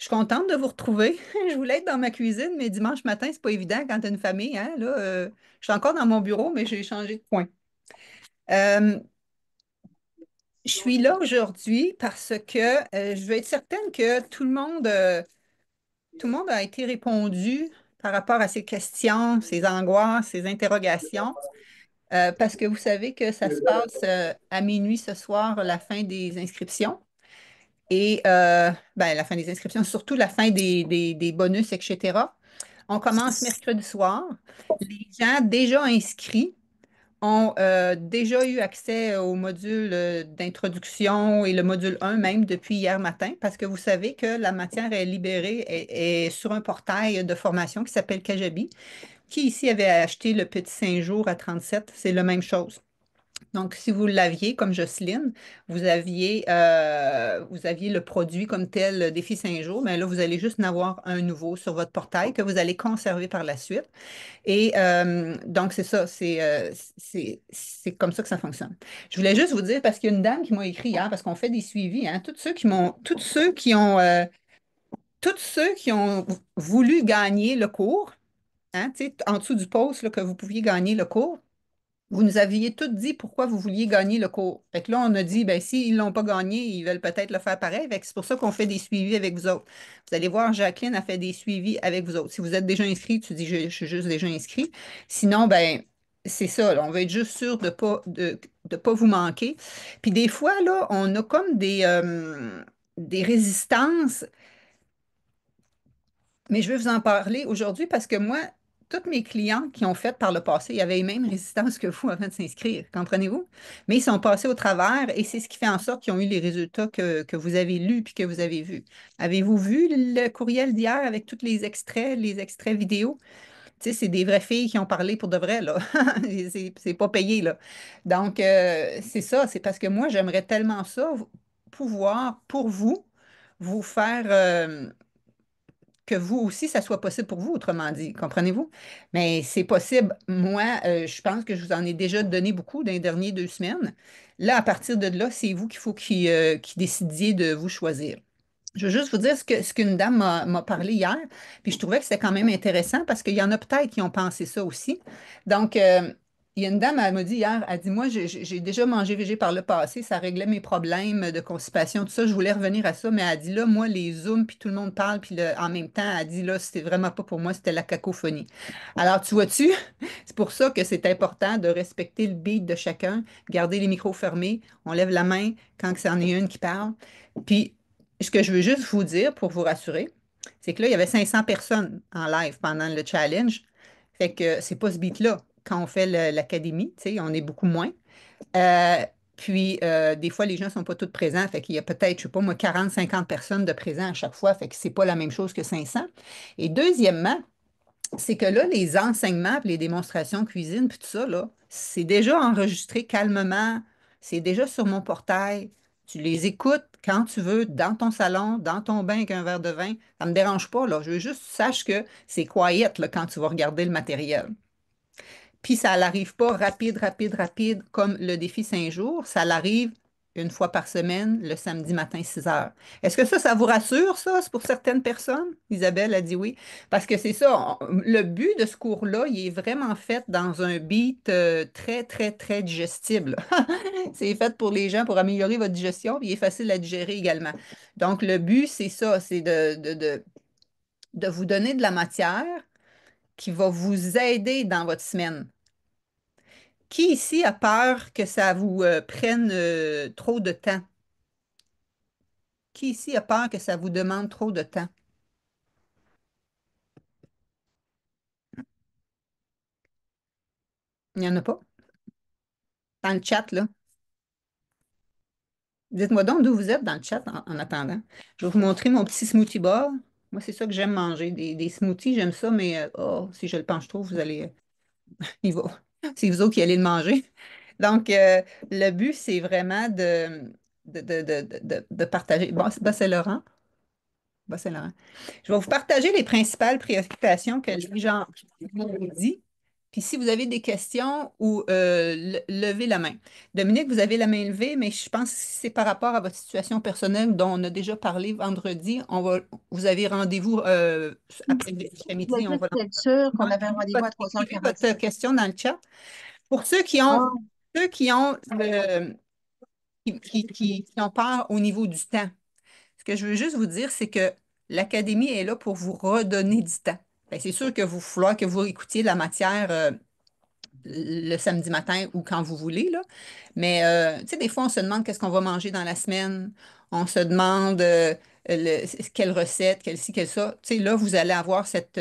Je suis contente de vous retrouver. Je voulais être dans ma cuisine, mais dimanche matin, c'est pas évident quand tu as une famille, hein. Là, je suis encore dans mon bureau, mais j'ai changé de coin. Euh, je suis là aujourd'hui parce que je veux être certaine que tout le monde a été répondu par rapport à ses questions, ses angoisses, ses interrogations. Parce que vous savez que ça se passe à minuit ce soir, la fin des inscriptions. Et ben, la fin des inscriptions, surtout la fin des bonus, etc. On commence mercredi soir. Les gens déjà inscrits ont déjà eu accès au module d'introduction et le module 1 même depuis hier matin, parce que vous savez que la matière est libérée est sur un portail de formation qui s'appelle Kajabi. Qui ici avait acheté le petit 5 jours à 37? C'est la même chose. Donc, si vous l'aviez, comme Jocelyne, vous aviez le produit comme tel, le défi 5 jours, mais là, vous allez juste en avoir un nouveau sur votre portail que vous allez conserver par la suite. Et donc, c'est ça, c'est comme ça que ça fonctionne. Je voulais juste vous dire, parce qu'il y a une dame qui m'a écrit hier, parce qu'on fait des suivis, hein, tous ceux qui ont voulu gagner le cours, hein, tu sais, en dessous du post là, que vous pouviez gagner le cours, vous nous aviez tous dit pourquoi vous vouliez gagner le cours. Fait que là, on a dit, ben s'ils ne l'ont pas gagné, ils veulent peut-être le faire pareil. Fait que c'est pour ça qu'on fait des suivis avec vous autres. Vous allez voir, Jacqueline a fait des suivis avec vous autres. Si vous êtes déjà inscrit, tu dis, je suis juste déjà inscrit. Sinon, ben c'est ça, là, on va être juste sûr de pas vous manquer. Puis des fois, là, on a comme des résistances, mais je vais vous en parler aujourd'hui parce que moi, toutes mes clients qui ont fait par le passé, il y avait les mêmes résistances que vous avant de s'inscrire, comprenez-vous? Mais ils sont passés au travers et c'est ce qui fait en sorte qu'ils ont eu les résultats que vous avez lus puis que vous avez vus. Avez-vous vu le courriel d'hier avec tous les extraits vidéo? Tu sais, c'est des vraies filles qui ont parlé pour de vrai, là. C'est pas payé, là. Donc, c'est ça, c'est parce que moi, j'aimerais tellement ça, pouvoir, pour vous, vous faire, que vous aussi, ça soit possible pour vous, autrement dit, comprenez-vous? Mais c'est possible. Moi, je pense que je vous en ai déjà donné beaucoup dans les dernières 2 semaines. Là, à partir de là, c'est vous qu'il faut qui décidiez de vous choisir. Je veux juste vous dire ce qu'une dame m'a parlé hier, puis je trouvais que c'était quand même intéressant parce qu'il y en a peut-être qui ont pensé ça aussi. Donc, il y a une dame, elle m'a dit hier, elle dit, moi, j'ai déjà mangé végé par le passé, ça réglait mes problèmes de constipation, tout ça, je voulais revenir à ça, mais elle dit, là, moi, les Zooms, puis tout le monde parle, puis en même temps, elle dit, là, c'était vraiment pas pour moi, c'était la cacophonie. Alors, tu vois-tu, c'est pour ça que c'est important de respecter le beat de chacun, garder les micros fermés, on lève la main quand c'en est une qui parle, puis ce que je veux juste vous dire pour vous rassurer, c'est que là, il y avait 500 personnes en live pendant le challenge. Fait que c'est pas ce beat-là. Quand on fait l'académie, tu sais, on est beaucoup moins. Euh, des fois, les gens sont pas tous présents. Fait qu'il y a peut-être, je sais pas moi, 40, 50 personnes de présents à chaque fois. Fait que c'est pas la même chose que 500. Et deuxièmement, c'est que là, les enseignements, puis les démonstrations cuisine, puis tout ça, là, c'est déjà enregistré calmement. C'est déjà sur mon portail. Tu les écoutes quand tu veux, dans ton salon, dans ton bain avec un verre de vin. Ça ne me dérange pas, là. Je veux juste que tu saches que c'est quiet, là, quand tu vas regarder le matériel. Puis ça n'arrive pas rapide, rapide, rapide comme le défi 5 jours. Ça l'arrive une fois par semaine, le samedi matin, 6 heures. Est-ce que ça vous rassure, ça? C'est pour certaines personnes? Isabelle a dit oui. Parce que c'est ça, le but de ce cours-là, il est vraiment fait dans un beat très, très, très digestible. C'est fait pour les gens, pour améliorer votre digestion, puis il est facile à digérer également. Donc, le but, c'est ça, c'est de vous donner de la matière qui va vous aider dans votre semaine. Qui ici a peur que ça vous prenne trop de temps? Qui ici a peur que ça vous demande trop de temps? Il n'y en a pas? Dans le chat, là. Dites-moi donc d'où vous êtes dans le chat en attendant. Je vais vous montrer mon petit smoothie bar. Moi, c'est ça que j'aime manger. Des smoothies, j'aime ça, mais oh, si je le penche trop, vous allez. Il va. C'est vous autres qui allez le manger. Donc, le but, c'est vraiment de partager. Bon, c'est Laurent. C'est Laurent. Je vais vous partager les principales préoccupations que les gens m'ont dit. Puis si vous avez des questions ou levez la main. Dominique, vous avez la main levée, mais je pense que c'est par rapport à votre situation personnelle dont on a déjà parlé vendredi. Vous avez rendez-vous après Je voulais midi on juste va être sûre qu'on avait un écrivez rendez-vous à écrivez votre 3h45. question dans le chat. Pour Ah, ceux qui ont, qui ont peur au niveau du temps, ce que je veux juste vous dire, c'est que l'académie est là pour vous redonner du temps. Ben, c'est sûr que vous falloir que vous écoutiez la matière le samedi matin ou quand vous voulez, là. Mais tu sais, des fois, on se demande qu'est-ce qu'on va manger dans la semaine. On se demande quelle recette, quelle ci, quelle ça. Tu sais, là, vous allez avoir cette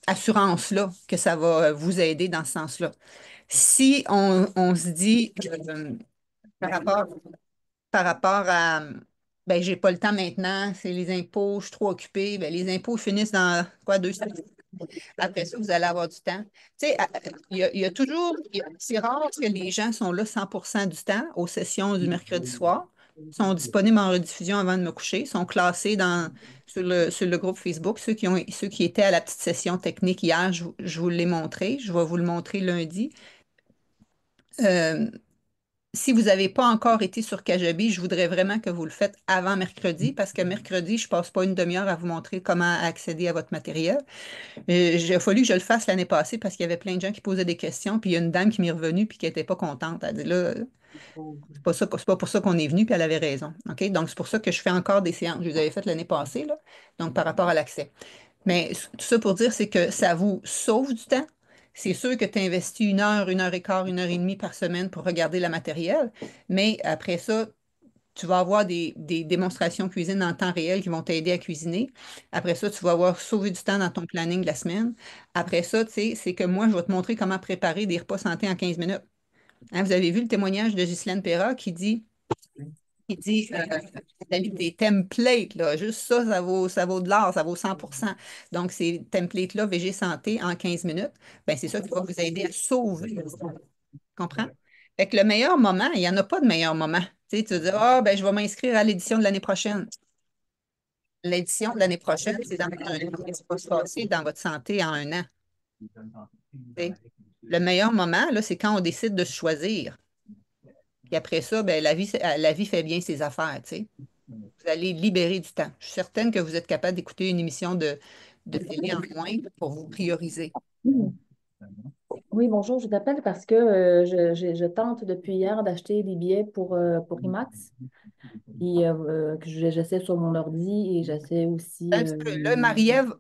assurance-là que ça va vous aider dans ce sens-là. Si on se dit par rapport, par rapport à ben, j'ai pas le temps maintenant, c'est les impôts, je suis trop occupée, ben, les impôts finissent dans quoi, 2 semaines? Après ça, vous allez avoir du temps. Tu sais, il y a toujours, c'est rare que les gens sont là 100% du temps aux sessions du mercredi soir. Ils sont disponibles en rediffusion avant de me coucher. Ils sont classés sur le groupe Facebook. Ceux qui étaient à la petite session technique hier, je vous l'ai montré. Je vais vous le montrer lundi. Euh, Si vous n'avez pas encore été sur Kajabi, je voudrais vraiment que vous le faites avant mercredi parce que mercredi, je ne passe pas une demi-heure à vous montrer comment accéder à votre matériel. Il a fallu que je le fasse l'année passée parce qu'il y avait plein de gens qui posaient des questions, puis il y a une dame qui m'est revenue puis qui n'était pas contente. Elle dit là, c'est pas pour ça qu'on est venu, puis elle avait raison. OK? Donc, c'est pour ça que je fais encore des séances. Je les avais faites l'année passée, là, donc par rapport à l'accès. Mais tout ça pour dire, c'est que ça vous sauve du temps. C'est sûr que tu investis une heure et quart, une heure et demie par semaine pour regarder le matériel, mais après ça, tu vas avoir des démonstrations cuisine en temps réel qui vont t'aider à cuisiner. Après ça, tu vas avoir sauvé du temps dans ton planning de la semaine. Après ça, tu sais, c'est que moi, je vais te montrer comment préparer des repas santé en 15 minutes. Hein, vous avez vu le témoignage de Ghislaine Perra qui dit des templates, là, juste ça, ça vaut de l'or, ça vaut 100%. Donc, ces templates-là, VG Santé, en 15 minutes, ben, c'est ça qui va vous aider à sauver. Tu comprends? Fait que le meilleur moment, il n'y en a pas de meilleur moment. Tu sais, tu vas dire, ah, ben, je vais m'inscrire à l'édition de l'année prochaine. L'édition de l'année prochaine, c'est dans un an. Ce qui va se passer dans votre santé en un an. Tu sais. Le meilleur moment, là, c'est quand on décide de se choisir. Puis après ça, ben, la vie fait bien ses affaires, tu sais. Vous allez libérer du temps. Je suis certaine que vous êtes capable d'écouter une émission de télé en moins pour vous prioriser. oui, oui, bonjour, je t'appelle parce que je tente depuis hier d'acheter des billets pour IMAX. Puis que j'essaie sur mon ordi et j'essaie aussi Un petit peu. Là, Marie-Ève,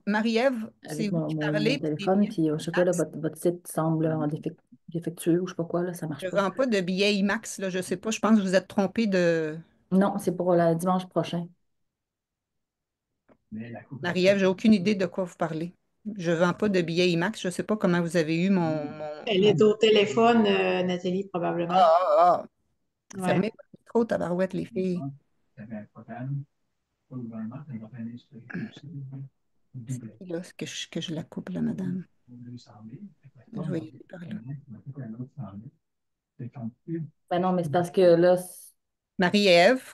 c'est avec vous qui mon parlez pour des téléphone. billets Puis je sais pas, là, IMAX. votre site semble défectueux ou je sais pas quoi, là, ça Je marche ne pas. vends pas de billets IMAX, là, je ne sais pas. Je pense que vous êtes trompé de Non, c'est pour la dimanche prochain. Marie-Ève. J'ai aucune idée de quoi vous parlez. Je ne vends pas de billets IMAX. Je ne sais pas comment vous avez eu Elle est au téléphone, Nathalie, probablement. Ah, ah. Ouais. Fermez votre micro, tabarouette, les filles. Là, c'est que je la coupe, là, madame. Je vais y aller par là. Ben non, mais c'est parce que là, Marie-Ève,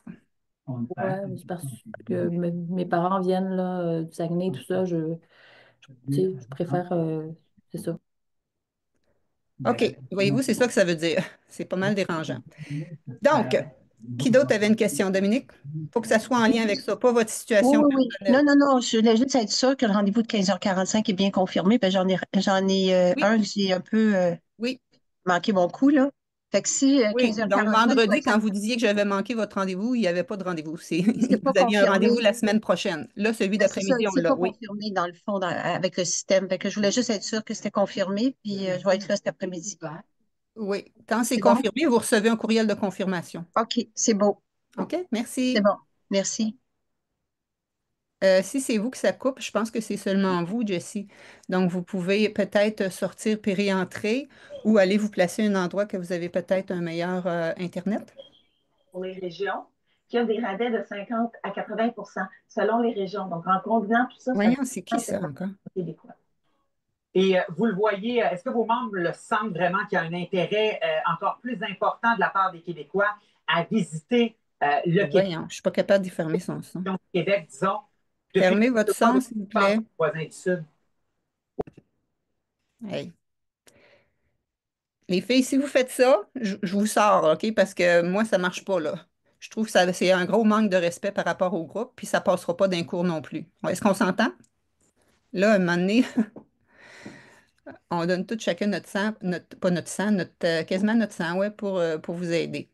ouais, c'est parce que mes parents viennent là, du Saguenay, tout ça. Tu sais, je préfère, c'est ça. OK. Voyez-vous, c'est ça que ça veut dire. C'est pas mal dérangeant. Donc, qui d'autre avait une question, Dominique? Il faut que ça soit en lien avec ça, pas votre Oui, situation oui, oui. personnelle. Non, non, non, je voulais juste être sûre que le rendez-vous de 15h45 est bien confirmé. Ben, j'en ai Oui, un que j'ai un peu oui, manqué mon coup, là. Fait que si oui. Donc, 15h45 doit vendredi, être... quand vous disiez que j'avais manqué votre rendez-vous, il n'y avait pas de rendez-vous. C'est pas Vous aviez un rendez-vous confirmé. la semaine prochaine. Là, celui Ben, c'est ça, d'après-midi, on c'est l'a. pas Oui. confirmé dans le fond avec le système. Fait que je voulais juste être sûre que c'était confirmé, puis je vais être là cet après-midi. Oui. Quand c'est C'est bon? confirmé, vous recevez un courriel de confirmation. OK, c'est beau. OK? C'est Merci. bon. Merci. Si c'est vous que ça coupe, je pense que c'est seulement vous, Jessie. Donc, vous pouvez peut-être sortir puis réentrer ou aller vous placer à un endroit que vous avez peut-être un meilleur Internet. Pour les régions, qui a des rabais de 50 à 80 selon les régions. Donc, en combinant tout ça, ça Voyons, c'est qui fait ça encore? québécois. Et vous le voyez, est-ce que vos membres le sentent vraiment qu'il y a un intérêt encore plus important de la part des Québécois à visiter le Québec, Voyons, je ne suis pas capable d'y fermer son son. du Québec, disons, depuis Fermez votre quelques mois, son, depuis s'il vous qu'on passe plaît. aux voisins du Sud? Hey. Les filles, si vous faites ça, je vous sors, OK? Parce que moi, ça marche pas, là. Je trouve que c'est un gros manque de respect par rapport au groupe, puis ça passera pas d'un cours non plus. Est-ce qu'on s'entend? Là, à un moment donné, on donne tout chacun notre sang, pas notre sang, quasiment notre sang, ouais, pour vous aider.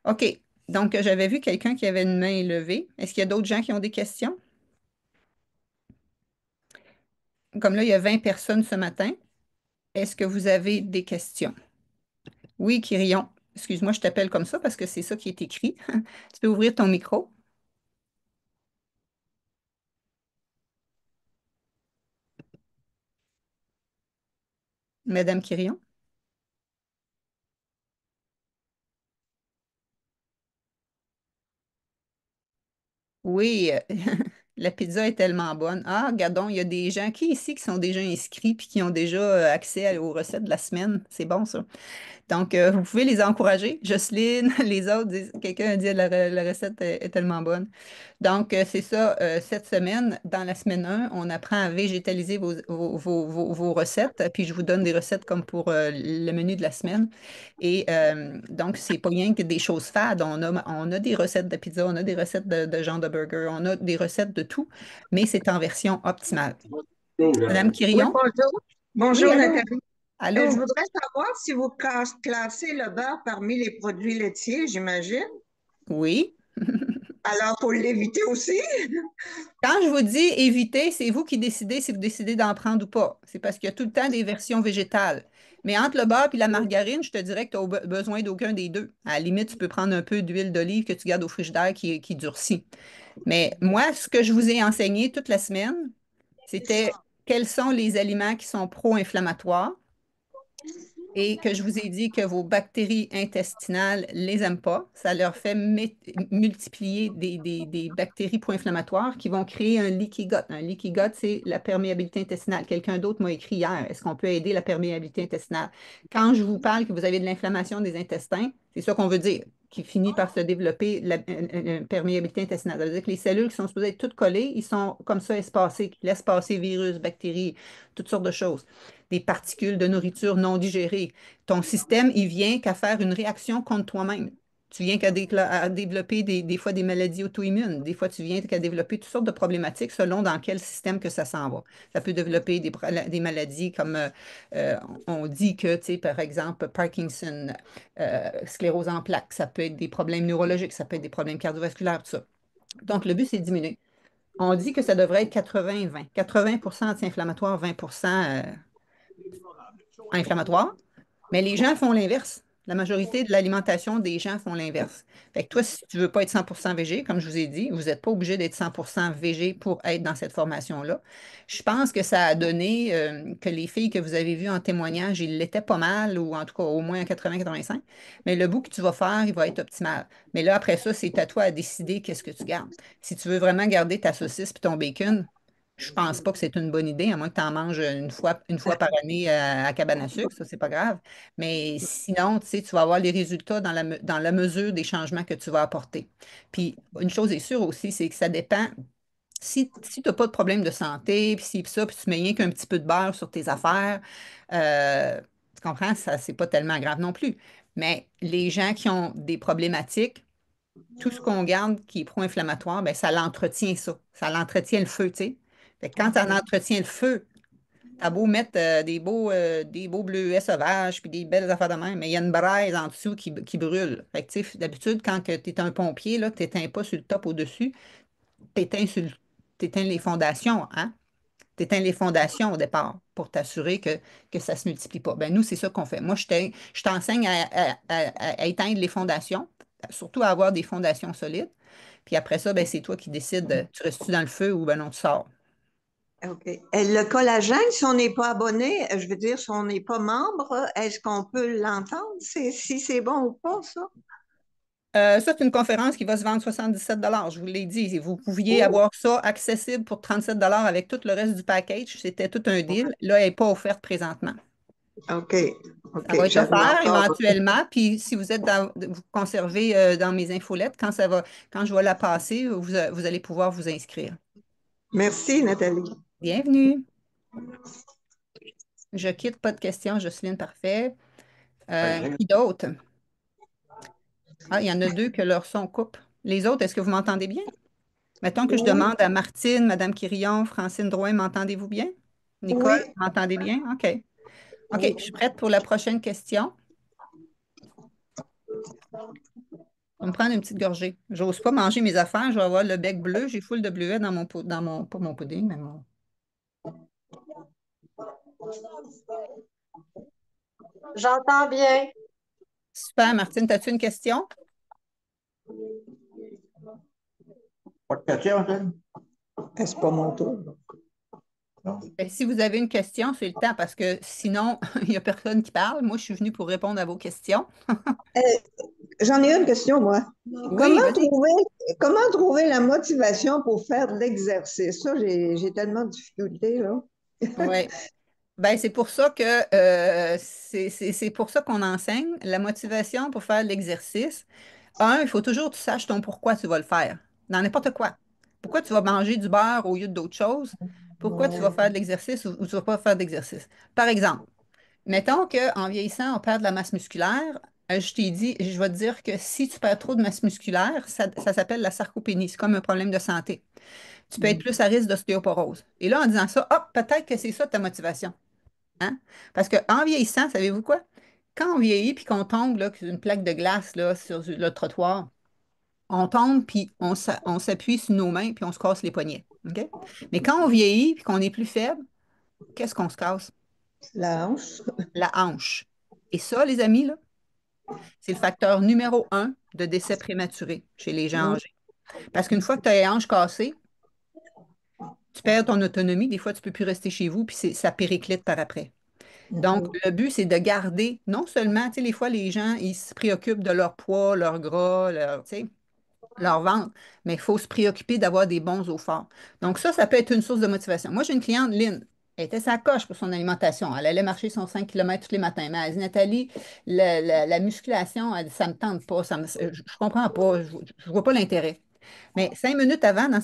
OK. Donc, j'avais vu quelqu'un qui avait une main levée. Est-ce qu'il y a d'autres gens qui ont des questions? Comme là, il y a 20 personnes ce matin. Est-ce que vous avez des questions? Oui, Kyrion. Excuse-moi, je t'appelle comme ça parce que c'est ça qui est écrit. Tu peux ouvrir ton micro, Madame Kyrion? Oui, la pizza est tellement bonne. Ah, regardons, il y a des gens qui ici qui sont déjà inscrits puis qui ont déjà accès aux recettes de la semaine. C'est bon, ça. Donc, vous pouvez les encourager. Jocelyne, les autres, quelqu'un a dit la recette est tellement bonne. Donc, c'est ça, cette semaine, dans la semaine 1, on apprend à végétaliser vos recettes, puis je vous donne des recettes comme pour le menu de la semaine. Et donc, c'est pas rien que des choses fades. On a des recettes de pizza, on a des recettes de genre de burger, on a des recettes de tout, mais c'est en version optimale. Madame Oui, Quirillon? bonjour. Oui, Bonjour, allô? Nathalie. Je Allô? voudrais savoir si vous classez le beurre parmi les produits laitiers, j'imagine. Oui. Alors, faut l'éviter aussi. Quand je vous dis éviter, c'est vous qui décidez si vous décidez d'en prendre ou pas. C'est parce qu'il y a tout le temps des versions végétales. Mais entre le beurre et la margarine, je te dirais que tu n'as besoin d'aucun des deux. À la limite, tu peux prendre un peu d'huile d'olive que tu gardes au frigidaire qui durcit. Mais moi, ce que je vous ai enseigné toute la semaine, c'était quels sont les aliments qui sont pro-inflammatoires et que je vous ai dit que vos bactéries intestinales les aiment pas. Ça leur fait multiplier des bactéries pro-inflammatoires qui vont créer un leaky gut. Un leaky gut, c'est la perméabilité intestinale. Quelqu'un d'autre m'a écrit hier, est-ce qu'on peut aider la perméabilité intestinale? Quand je vous parle que vous avez de l'inflammation des intestins, c'est ça qu'on veut dire, qui finit par se développer la perméabilité intestinale. Ça veut dire que les cellules qui sont supposées être toutes collées, ils sont comme ça espacées, qui laissent passer virus, bactéries, toutes sortes de choses, des particules de nourriture non digérées. Ton système, il vient qu'à faire une réaction contre toi-même. Tu viens qu'à développer des fois des maladies auto-immunes. Des fois, tu viens qu'à développer toutes sortes de problématiques selon dans quel système que ça s'en va. Ça peut développer des maladies comme euh, on dit que, tu sais, par exemple, Parkinson, sclérose en plaques, ça peut être des problèmes neurologiques, ça peut être des problèmes cardiovasculaires, tout ça. Donc, le but, c'est de diminuer. On dit que ça devrait être 80-20. 80% anti-inflammatoire, 20% inflammatoire. Mais les gens font l'inverse. La majorité de l'alimentation des gens font l'inverse. Fait que toi, si tu veux pas être 100% végé, comme je vous ai dit, vous n'êtes pas obligé d'être 100% végé pour être dans cette formation-là. Je pense que ça a donné que les filles que vous avez vues en témoignage, ils l'étaient pas mal, ou en tout cas au moins à 80-85. Mais le bout que tu vas faire, il va être optimal. Mais là, après ça, c'est à toi à décider qu'est-ce que tu gardes. Si tu veux vraiment garder ta saucisse et ton bacon, je pense pas que c'est une bonne idée, à moins que tu en manges une fois par année à cabane à sucre, ça, c'est pas grave. Mais sinon, tu sais, tu vas avoir les résultats dans la mesure des changements que tu vas apporter. Puis, une chose est sûre aussi, c'est que ça dépend. Si tu n'as pas de problème de santé, puis si ça, puis tu mets rien qu'un petit peu de beurre sur tes affaires, tu comprends, ça, c'est pas tellement grave non plus. Mais les gens qui ont des problématiques, tout ce qu'on garde qui est pro-inflammatoire, ben, ça l'entretient ça. Ça l'entretient le feu, tu sais. Fait que quand ça entretient le feu, t'as beau mettre des beaux bleuets sauvages puis des belles affaires de même, mais il y a une braise en dessous qui brûle. Fait que, tu sais, d'habitude, quand tu es un pompier, tu n'éteins pas sur le top au-dessus, tu éteins les fondations, hein? Tu éteins les fondations au départ pour t'assurer que ça ne se multiplie pas. Ben, nous, c'est ça qu'on fait. Moi, je t'enseigne à éteindre les fondations, surtout à avoir des fondations solides. Puis après ça, ben, c'est toi qui décides, tu restes-tu dans le feu ou ben non, tu sors. OK. Et le collagène, si on n'est pas abonné, je veux dire, si on n'est pas membre, est-ce qu'on peut l'entendre? Si c'est bon ou pas, ça? Ça, c'est une conférence qui va se vendre 77 je vous l'ai dit. Vous pouviez Oh, avoir ça accessible pour 37 avec tout le reste du package. C'était tout un deal. Là, elle n'est pas offerte présentement. OK. Ça OK. va être J'avais offert encore. éventuellement. Puis si vous vous conservez dans mes infolettes, quand je vais la passer, vous allez pouvoir vous inscrire. Merci, Nathalie. Bienvenue. Je quitte, pas de questions, Jocelyne, parfait. Qui d'autre? Ah, il y en a deux que leur son coupe. Les autres, est-ce que vous m'entendez bien? Mettons que je Oui, demande à Martine, Madame Quirillon, Francine Drouin, m'entendez-vous bien? Nicole, oui, m'entendez bien? OK. OK, oui. je suis prête pour la prochaine question. Je vais me prendre une petite gorgée. J'ose pas manger mes affaires, je vais avoir le bec bleu. J'ai full de bleuet dans pas mon pudding, mais mon. J'entends bien. Super, Martine, as-tu une question? Pas de question, Antoine? C'est pas mon tour. Non. Ben, si vous avez une question, c'est le temps parce que sinon, il n'y a personne qui parle. Moi, je suis venue pour répondre à vos questions. Euh, J'en ai une question, moi. Oui, Comment vas-y. trouver, comment trouver la motivation pour faire de l'exercice? Ça, j'ai tellement de difficultés, là. Oui. Ben, c'est pour ça que c'est pour ça qu'on enseigne la motivation pour faire de l'exercice. Un, il faut toujours que tu saches ton pourquoi tu vas le faire, dans n'importe quoi. Pourquoi tu vas manger du beurre au lieu d'autres choses? Pourquoi tu vas faire de l'exercice ou tu ne vas pas faire d'exercice? Par exemple, mettons qu'en vieillissant, on perd de la masse musculaire. Je t'ai dit, je vais te dire que si tu perds trop de masse musculaire, ça s'appelle la sarcopénie. C'est comme un problème de santé. Tu peux être plus à risque d'ostéoporose. Et là, en disant ça, hop, peut-être que c'est ça ta motivation. Hein? Parce qu'en vieillissant, savez-vous quoi? Quand on vieillit puis qu'on tombe là, sur une plaque de glace là, sur le trottoir, on tombe puis on s'appuie sur nos mains puis on se casse les poignets. OK? Mais quand on vieillit puis qu'on est plus faible, qu'est-ce qu'on se casse? La hanche. La hanche. Et ça, les amis, là, c'est le facteur numéro un de décès prématuré chez les gens âgés. Parce qu'une fois que tu as les hanches cassées, tu perds ton autonomie. Des fois, tu ne peux plus rester chez vous puis ça périclite par après. Donc, le but, c'est de garder, non seulement, tu sais, des fois, les gens, ils se préoccupent de leur poids, leur gras, tu sais, leur ventre, mais il faut se préoccuper d'avoir des bons os forts. Donc, ça peut être une source de motivation. Moi, j'ai une cliente, Lynn, elle était sa coche pour son alimentation. Elle allait marcher son 5 km tous les matins. Mais elle dit, Nathalie, la musculation, elle dit, ça ne me tente pas, je ne comprends pas, je ne vois pas l'intérêt. Mais 5 minutes avant, dans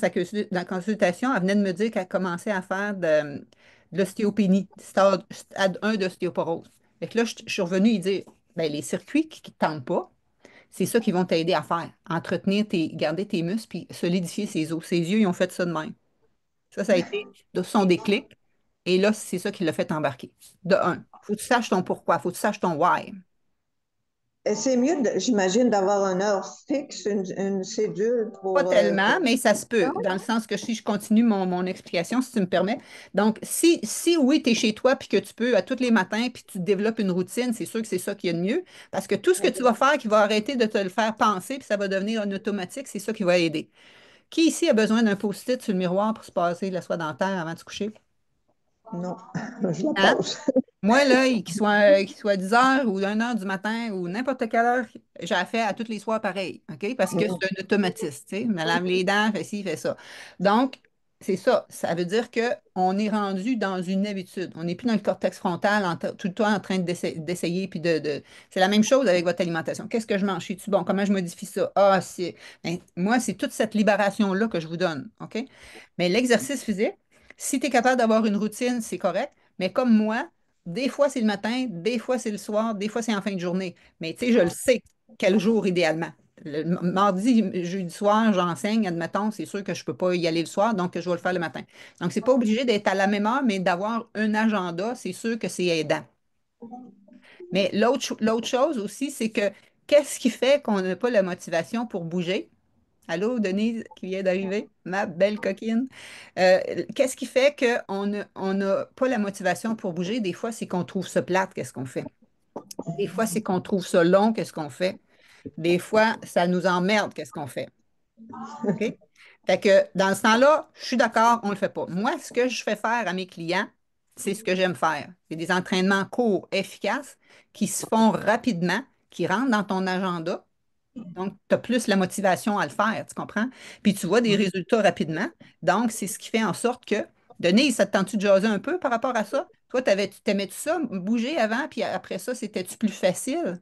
la consultation, elle venait de me dire qu'elle commençait à faire de l'ostéopénie, stade 1 d'ostéoporose. Fait que là, je suis revenue y dire, ben, les circuits qui ne te tentent pas, c'est ça qui vont t'aider à faire. Entretenir garder tes muscles puis solidifier ses os. Ses yeux, ils ont fait ça de même. Ça a été de son déclic. Et là, c'est ça qui l'a fait embarquer. De un, faut que tu saches ton pourquoi, faut que tu saches ton why. Et c'est mieux, j'imagine, d'avoir une heure fixe, une cédule Pas pour... tellement, mais ça se peut, dans le sens que si je continue mon explication, si tu me permets. Donc, si oui, tu es chez toi puis que tu peux à tous les matins puis tu développes une routine, c'est sûr que c'est ça qui est de mieux. Parce que tout ce que tu vas faire qui va arrêter de te le faire penser puis ça va devenir un automatique, c'est ça qui va aider. Qui ici a besoin d'un post-it sur le miroir pour se passer la soie dentaire avant de se coucher? Non, je la Hein? pose. Moi, là, qu'il soit 10 heures ou 1 heure du matin ou n'importe quelle heure, j'ai fait à toutes les soirs pareil, OK? Parce que c'est un automatisme, tu sais. Je me lave les dents, fait ci, fait ça. Donc, c'est ça. Ça veut dire qu'on est rendu dans une habitude. On n'est plus dans le cortex frontal tout le temps en train d'essayer. Puis C'est la même chose avec votre alimentation. Qu'est-ce que je mange? Suis-tu bon? Comment je modifie ça? Ah, moi, c'est toute cette libération-là que je vous donne, OK? Mais l'exercice physique, si tu es capable d'avoir une routine, c'est correct. Mais comme moi, des fois, c'est le matin, des fois, c'est le soir, des fois, c'est en fin de journée. Mais tu sais, je le sais quel jour idéalement. Le mardi, jeudi soir, j'enseigne, admettons, c'est sûr que je ne peux pas y aller le soir, donc je vais le faire le matin. Donc, c'est pas obligé d'être à la même heure, mais d'avoir un agenda, c'est sûr que c'est aidant. Mais l'autre chose aussi, c'est que qu'est-ce qui fait qu'on n'a pas la motivation pour bouger? Allô, Denise, qui vient d'arriver, ma belle coquine. Euh, Qu'est-ce qui fait qu'on n'a pas la motivation pour bouger? Des fois, c'est qu'on trouve ça plate, qu'est-ce qu'on fait? Des fois, c'est qu'on trouve ça long, qu'est-ce qu'on fait? Des fois, ça nous emmerde, qu'est-ce qu'on fait? OK? Fait que dans ce temps-là, je suis d'accord, on ne le fait pas. Moi, ce que je fais faire à mes clients, c'est ce que j'aime faire. C'est des entraînements courts, efficaces, qui se font rapidement, qui rentrent dans ton agenda. Donc, tu as plus la motivation à le faire, tu comprends? Puis tu vois des résultats rapidement. Donc, c'est ce qui fait en sorte que, Denise, ça te tente-tu de jaser un peu par rapport à ça? Toi, tu t'aimais-tu ça, bouger avant, puis après ça, c'était-tu plus facile?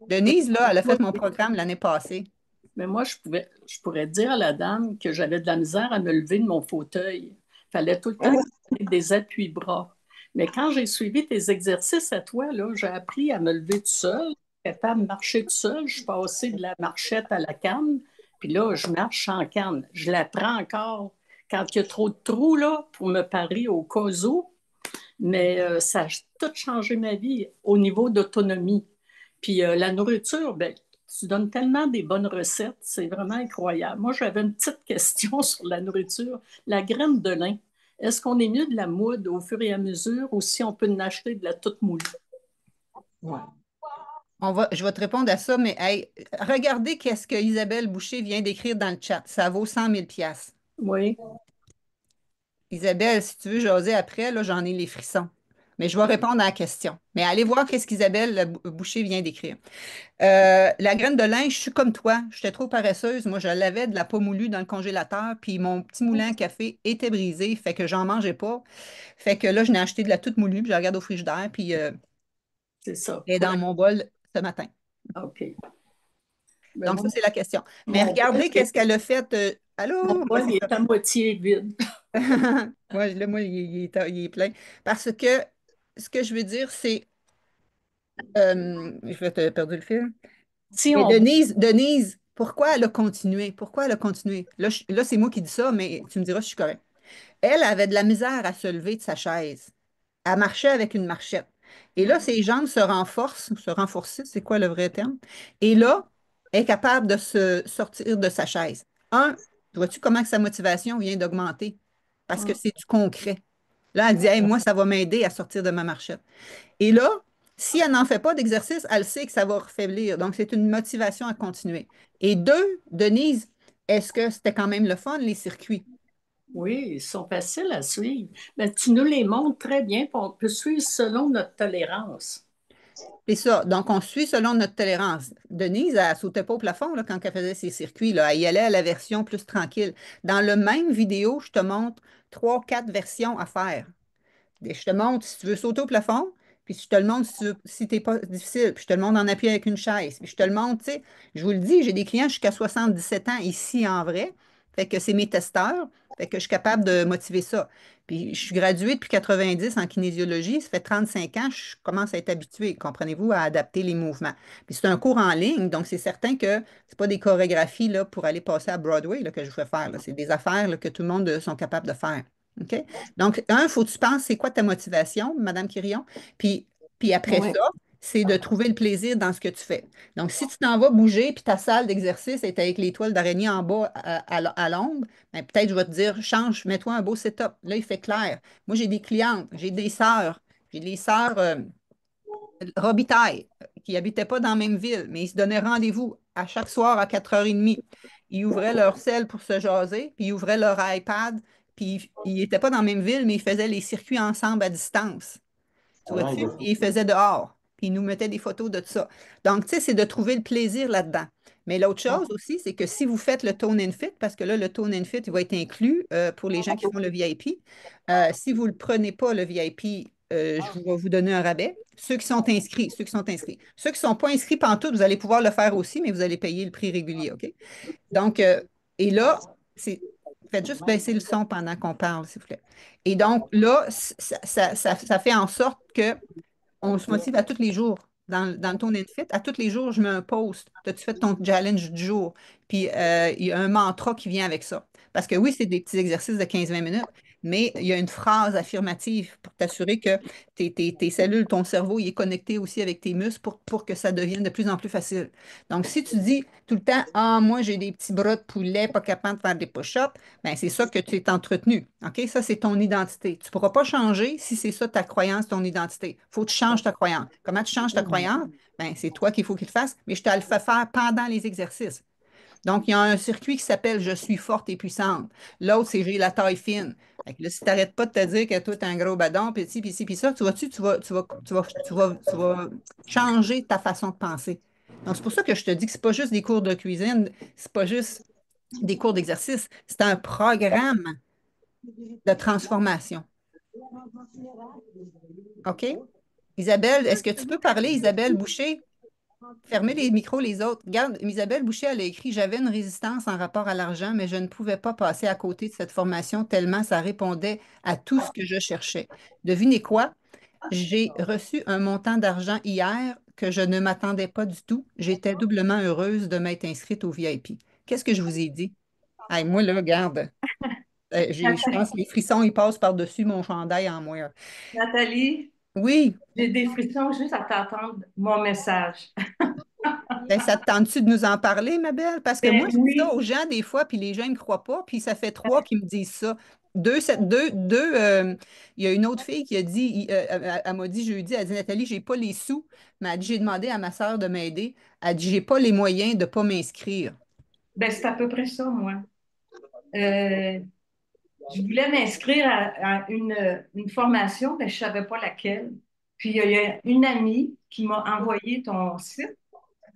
Denise, là, elle a fait mon programme l'année passée. Mais moi, je pourrais dire à la dame que j'avais de la misère à me lever de mon fauteuil. Il fallait tout le temps que j'aie des appuis-bras. Mais quand j'ai suivi tes exercices à toi, là, j'ai appris à me lever tout seul, capable de marcher tout seul. Je suis passée de la marchette à la canne, puis là, je marche en canne. Je la prends encore quand il y a trop de trous là, pour me parer au cas où. Mais ça a tout changé ma vie au niveau d'autonomie. Puis la nourriture, ben, tu donnes tellement des bonnes recettes, c'est vraiment incroyable. Moi, j'avais une petite question sur la nourriture. La graine de lin, est-ce qu'on est mieux de la moudre au fur et à mesure ou si on peut en acheter de la toute moulue? Ouais. Je vais te répondre à ça, mais hey, regardez qu'est-ce que Isabelle Boucher vient d'écrire dans le chat. Ça vaut 100 000 piastres. Oui, Isabelle, si tu veux jaser après, là, j'en ai les frissons. Mais je vais répondre à la question. Mais allez voir qu'est-ce qu'Isabelle Boucher vient d'écrire. La graine de lin, je suis comme toi. J'étais trop paresseuse. Moi, je l'avais de la peau moulue dans le congélateur, puis mon petit moulin à café était brisé, fait que j'en mangeais pas. Fait que là, je n'ai acheté de la toute moulue, puis je la regarde au frigidaire, puis c'est ça. elle est dans mon bol ce matin. OK. Ben, Donc, ça, c'est la question. Mais mon bol, regardez qu'est-ce qu'elle a fait. mon Allô? Ouais, bol, c'est il ça. est à moitié vide. Ouais, là, moi, il est plein. Parce que ce que je veux dire, c'est. Je vais te perdre le fil. Si Mais on... Denise, pourquoi elle a continué? Pourquoi elle a continué? Là, là, c'est moi qui dis ça, mais tu me diras si je suis correct. Elle avait de la misère à se lever de sa chaise. Elle marchait avec une marchette. Et là, ses jambes se renforcent, se renforcent, c'est quoi le vrai terme? Et là, elle est capable de se sortir de sa chaise. Vois-tu comment que sa motivation vient d'augmenter? Parce que c'est du concret. Là, elle dit, hey, moi, ça va m'aider à sortir de ma marchette. Et là, si elle n'en fait pas d'exercice, elle sait que ça va refaiblir. Donc, c'est une motivation à continuer. Et deux, Denise, est-ce que c'était quand même le fun, les circuits? Oui, ils sont faciles à suivre. Mais tu nous les montres très bien, puis on peut suivre selon notre tolérance. C'est ça. Donc, on suit selon notre tolérance. Denise, elle ne sautait pas au plafond là, quand elle faisait ses circuits. Là. Elle y allait à la version plus tranquille. Dans le même vidéo, je te montre trois, quatre versions à faire. Et je te montre si tu veux sauter au plafond, puis je te le montre si t'es pas difficile, puis je te le montre en appui avec une chaise, puis je te le montre, tu sais, je vous le dis, j'ai des clients jusqu'à 77 ans ici en vrai, fait que c'est mes testeurs, fait que je suis capable de motiver ça. Puis je suis graduée depuis 90 en kinésiologie, ça fait 35 ans, je commence à être habituée, comprenez-vous, à adapter les mouvements. Puis c'est un cours en ligne, donc c'est certain que c'est pas des chorégraphies là, pour aller passer à Broadway là, que je vous fais faire, là. C'est des affaires là, que tout le monde sont capables de faire. OK? Donc, il faut que tu penses, c'est quoi ta motivation, Madame Quirion? Puis, puis après Oui. ça, c'est de trouver le plaisir dans ce que tu fais. Donc, si tu t'en vas bouger, puis ta salle d'exercice est avec les toiles d'araignée en bas à l'ombre, ben, peut-être je vais te dire, change, mets-toi un beau setup. Là, il fait clair. Moi, j'ai des clientes, j'ai des sœurs, j'ai des sœurs Robitaille, qui n'habitaient pas dans la même ville, mais ils se donnaient rendez-vous à chaque soir à 4h30. Ils ouvraient leur cell pour se jaser, puis ils ouvraient leur iPad, puis ils n'étaient pas dans la même ville, mais ils faisaient les circuits ensemble à distance. Tu vois-tu? Puis ils faisaient dehors, puis ils nous mettaient des photos de ça. Donc, tu sais, c'est de trouver le plaisir là-dedans. Mais l'autre chose aussi, c'est que si vous faites le Tone and Fit, parce que là, le Tone and Fit, il va être inclus pour les gens qui font le VIP. Si vous ne le prenez pas, le VIP, je vais vous donner un rabais. Ceux qui sont inscrits, ceux qui sont inscrits. Ceux qui ne sont pas inscrits pantoute, vous allez pouvoir le faire aussi, mais vous allez payer le prix régulier, OK? Donc, et là, faites juste baisser le son pendant qu'on parle, s'il vous plaît. Et donc, là, ça fait en sorte que on se motive à tous les jours. Dans le ton Fit, à tous les jours, je mets un post. As-tu fait ton challenge du jour? Puis, il y a un mantra qui vient avec ça. Parce que oui, c'est des petits exercices de 15-20 minutes, mais il y a une phrase affirmative pour t'assurer que tes cellules, ton cerveau, il est connecté aussi avec tes muscles pour que ça devienne de plus en plus facile. Donc, si tu dis tout le temps, ah, moi, j'ai des petits bras de poulet, pas capable de faire des push-ups, ben, c'est ça que tu es entretenu. OK? Ça, c'est ton identité. Tu ne pourras pas changer si c'est ça ta croyance, ton identité. Il faut que tu changes ta croyance. Comment tu changes ta croyance? Ben, c'est toi qu'il faut qu'il le fasse, mais je te le fais faire pendant les exercices. Donc, il y a un circuit qui s'appelle Je suis forte et puissante. L'autre, c'est J'ai la taille fine. Fait que là, si tu n'arrêtes pas de te dire que toi, tu es un gros badon, puis ci, puis ci, puis ça, tu vois-tu, tu vas changer ta façon de penser. Donc, c'est pour ça que je te dis que ce n'est pas juste des cours de cuisine, c'est pas juste des cours d'exercice, c'est un programme de transformation. OK? Isabelle, est-ce que tu peux parler, Isabelle Boucher? Fermez les micros, les autres. Regarde, Isabelle Boucher, elle a écrit, j'avais une résistance en rapport à l'argent, mais je ne pouvais pas passer à côté de cette formation tellement ça répondait à tout ce que je cherchais. Devinez quoi? J'ai reçu un montant d'argent hier que je ne m'attendais pas du tout. J'étais doublement heureuse de m'être inscrite au VIP. Qu'est-ce que je vous ai dit? Hey, moi, là, regarde, je pense que les frissons, ils passent par-dessus mon chandail en moi. Nathalie, Oui, j'ai des frissons juste à t'entendre mon message. ben, ça te tente-tu de nous en parler, ma belle? Parce que moi, Ben je dis ça oui, aux gens des fois, puis les gens ne me croient pas, puis ça fait trois qui me disent ça. Il y a une autre fille qui a dit, elle m'a dit jeudi, elle a dit, Nathalie, j'ai pas les sous, mais elle a dit, j'ai demandé à ma sœur de m'aider. Elle a dit, j'ai pas les moyens de pas m'inscrire. ben c'est à peu près ça, moi. Euh, je voulais m'inscrire à une formation, mais je ne savais pas laquelle. Puis il y a une amie qui m'a envoyé ton site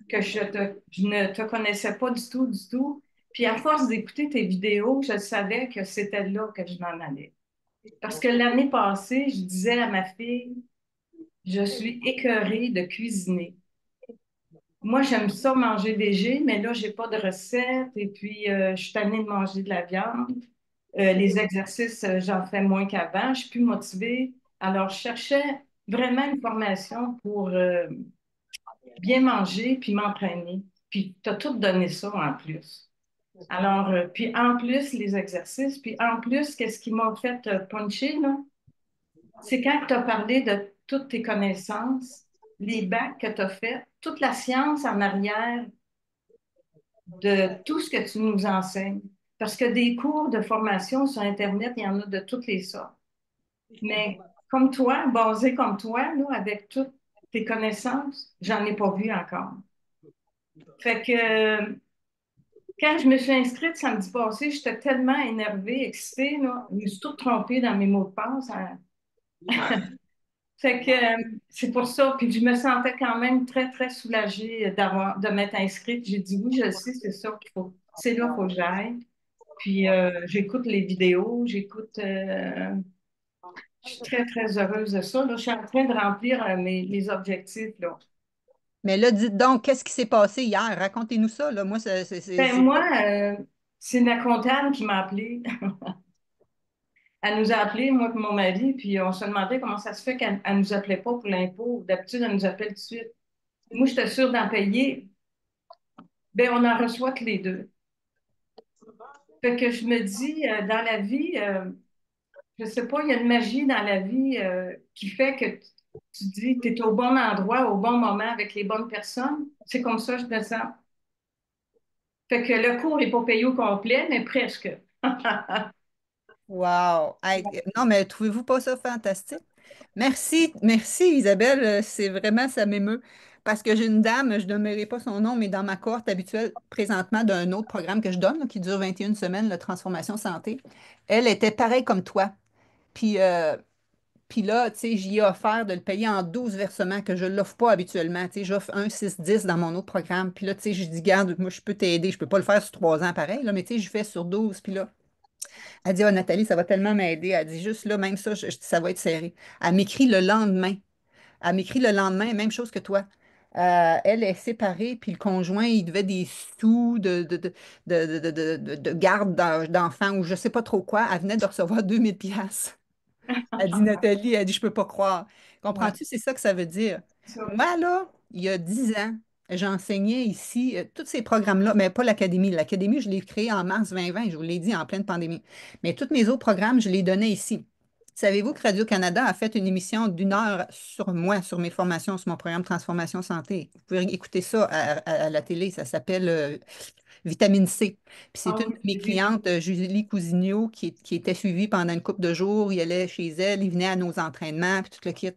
que je ne te connaissais pas du tout, du tout. Puis à force d'écouter tes vidéos, je savais que c'était là que je m'en allais. Parce que l'année passée, je disais à ma fille, je suis écœurée de cuisiner. Moi, j'aime ça manger végé, mais là, j'ai pas de recette et puis je suis tannée de manger de la viande. Les exercices, j'en fais moins qu'avant. Je suis plus motivée. Alors, je cherchais vraiment une formation pour bien manger puis m'entraîner. Puis, tu as tout donné ça en plus. Alors, puis en plus, les exercices. Puis en plus, qu'est-ce qui m'a fait puncher, là? C'est quand tu as parlé de toutes tes connaissances, les bacs que tu as fait, toute la science en arrière de tout ce que tu nous enseignes. Parce que des cours de formation sur Internet, il y en a de toutes les sortes. Mais comme toi, basé comme toi, là, avec toutes tes connaissances, j'en ai pas vu encore. Fait que quand je me suis inscrite samedi passé, j'étais tellement énervée, excitée, là. Je me suis toute trompée dans mes mots de passe, hein. Fait que c'est pour ça. Puis je me sentais quand même très, très soulagée de m'être inscrite. J'ai dit oui, je le sais, c'est ça qu'il faut. C'est là qu'il faut que j'aille. Puis j'écoute les vidéos, je suis très, très heureuse de ça. Là, je suis en train de remplir mes objectifs, là. Mais là, dites donc, qu'est-ce qui s'est passé hier? Racontez-nous ça, là. Moi, Ben moi, c'est ma comptable qui m'a appelée. Elle nous a appelés, moi et mon mari, puis on se demandait comment ça se fait qu'elle ne nous appelait pas pour l'impôt. D'habitude, elle nous appelle tout de suite. Moi, j'étais sûre d'en payer. Ben, on en reçoit que les deux. Fait que je me dis, dans la vie, je sais pas, il y a une magie dans la vie qui fait que tu dis, tu es au bon endroit, au bon moment, avec les bonnes personnes. C'est comme ça, je me sens. Fait que le cours n'est pas payé au complet, mais presque. wow! Hey, non, mais trouvez-vous pas ça fantastique? Merci, merci Isabelle, c'est vraiment, ça m'émeut. Parce que j'ai une dame, je ne nommerai pas son nom, mais dans ma cohorte habituelle présentement d'un autre programme que je donne, là, qui dure 21 semaines, la Transformation Santé, elle était pareille comme toi. Puis, puis là, tu sais, j'y ai offert de le payer en 12 versements que je ne l'offre pas habituellement. Tu sais, j'offre un 6 10 dans mon autre programme. Puis là, tu sais, je dis, garde, moi, je peux t'aider. Je ne peux pas le faire sur 3 ans pareil, là, mais tu sais, je fais sur 12. Puis là, elle dit, oh, Nathalie, ça va tellement m'aider. Elle dit, juste là, même ça, ça va être serré. Elle m'écrit le lendemain. Elle m'écrit le lendemain, même chose que toi. Elle est séparée, puis le conjoint, il devait des sous de garde d'enfants ou je ne sais pas trop quoi. Elle venait de recevoir 2000 pièces. Elle dit, Nathalie, elle dit, je peux pas croire. Ouais, Comprends-tu? C'est ça que ça veut dire. ça. Moi, là, il y a 10 ans, j'enseignais ici tous ces programmes-là, mais pas l'Académie. L'Académie, je l'ai créée en mars 2020, je vous l'ai dit, en pleine pandémie. Mais tous mes autres programmes, je les donnais ici. Savez-vous que Radio-Canada a fait une émission d'1 heure sur moi, sur mes formations, sur mon programme Transformation Santé? Vous pouvez écouter ça à la télé, ça s'appelle Vitamine C. Puis c'est Ah une oui, de mes j'ai vu. clientes, Julie Cousignot, qui était suivie pendant une couple de jours. Il allait chez elle, il venait à nos entraînements, puis tout le kit.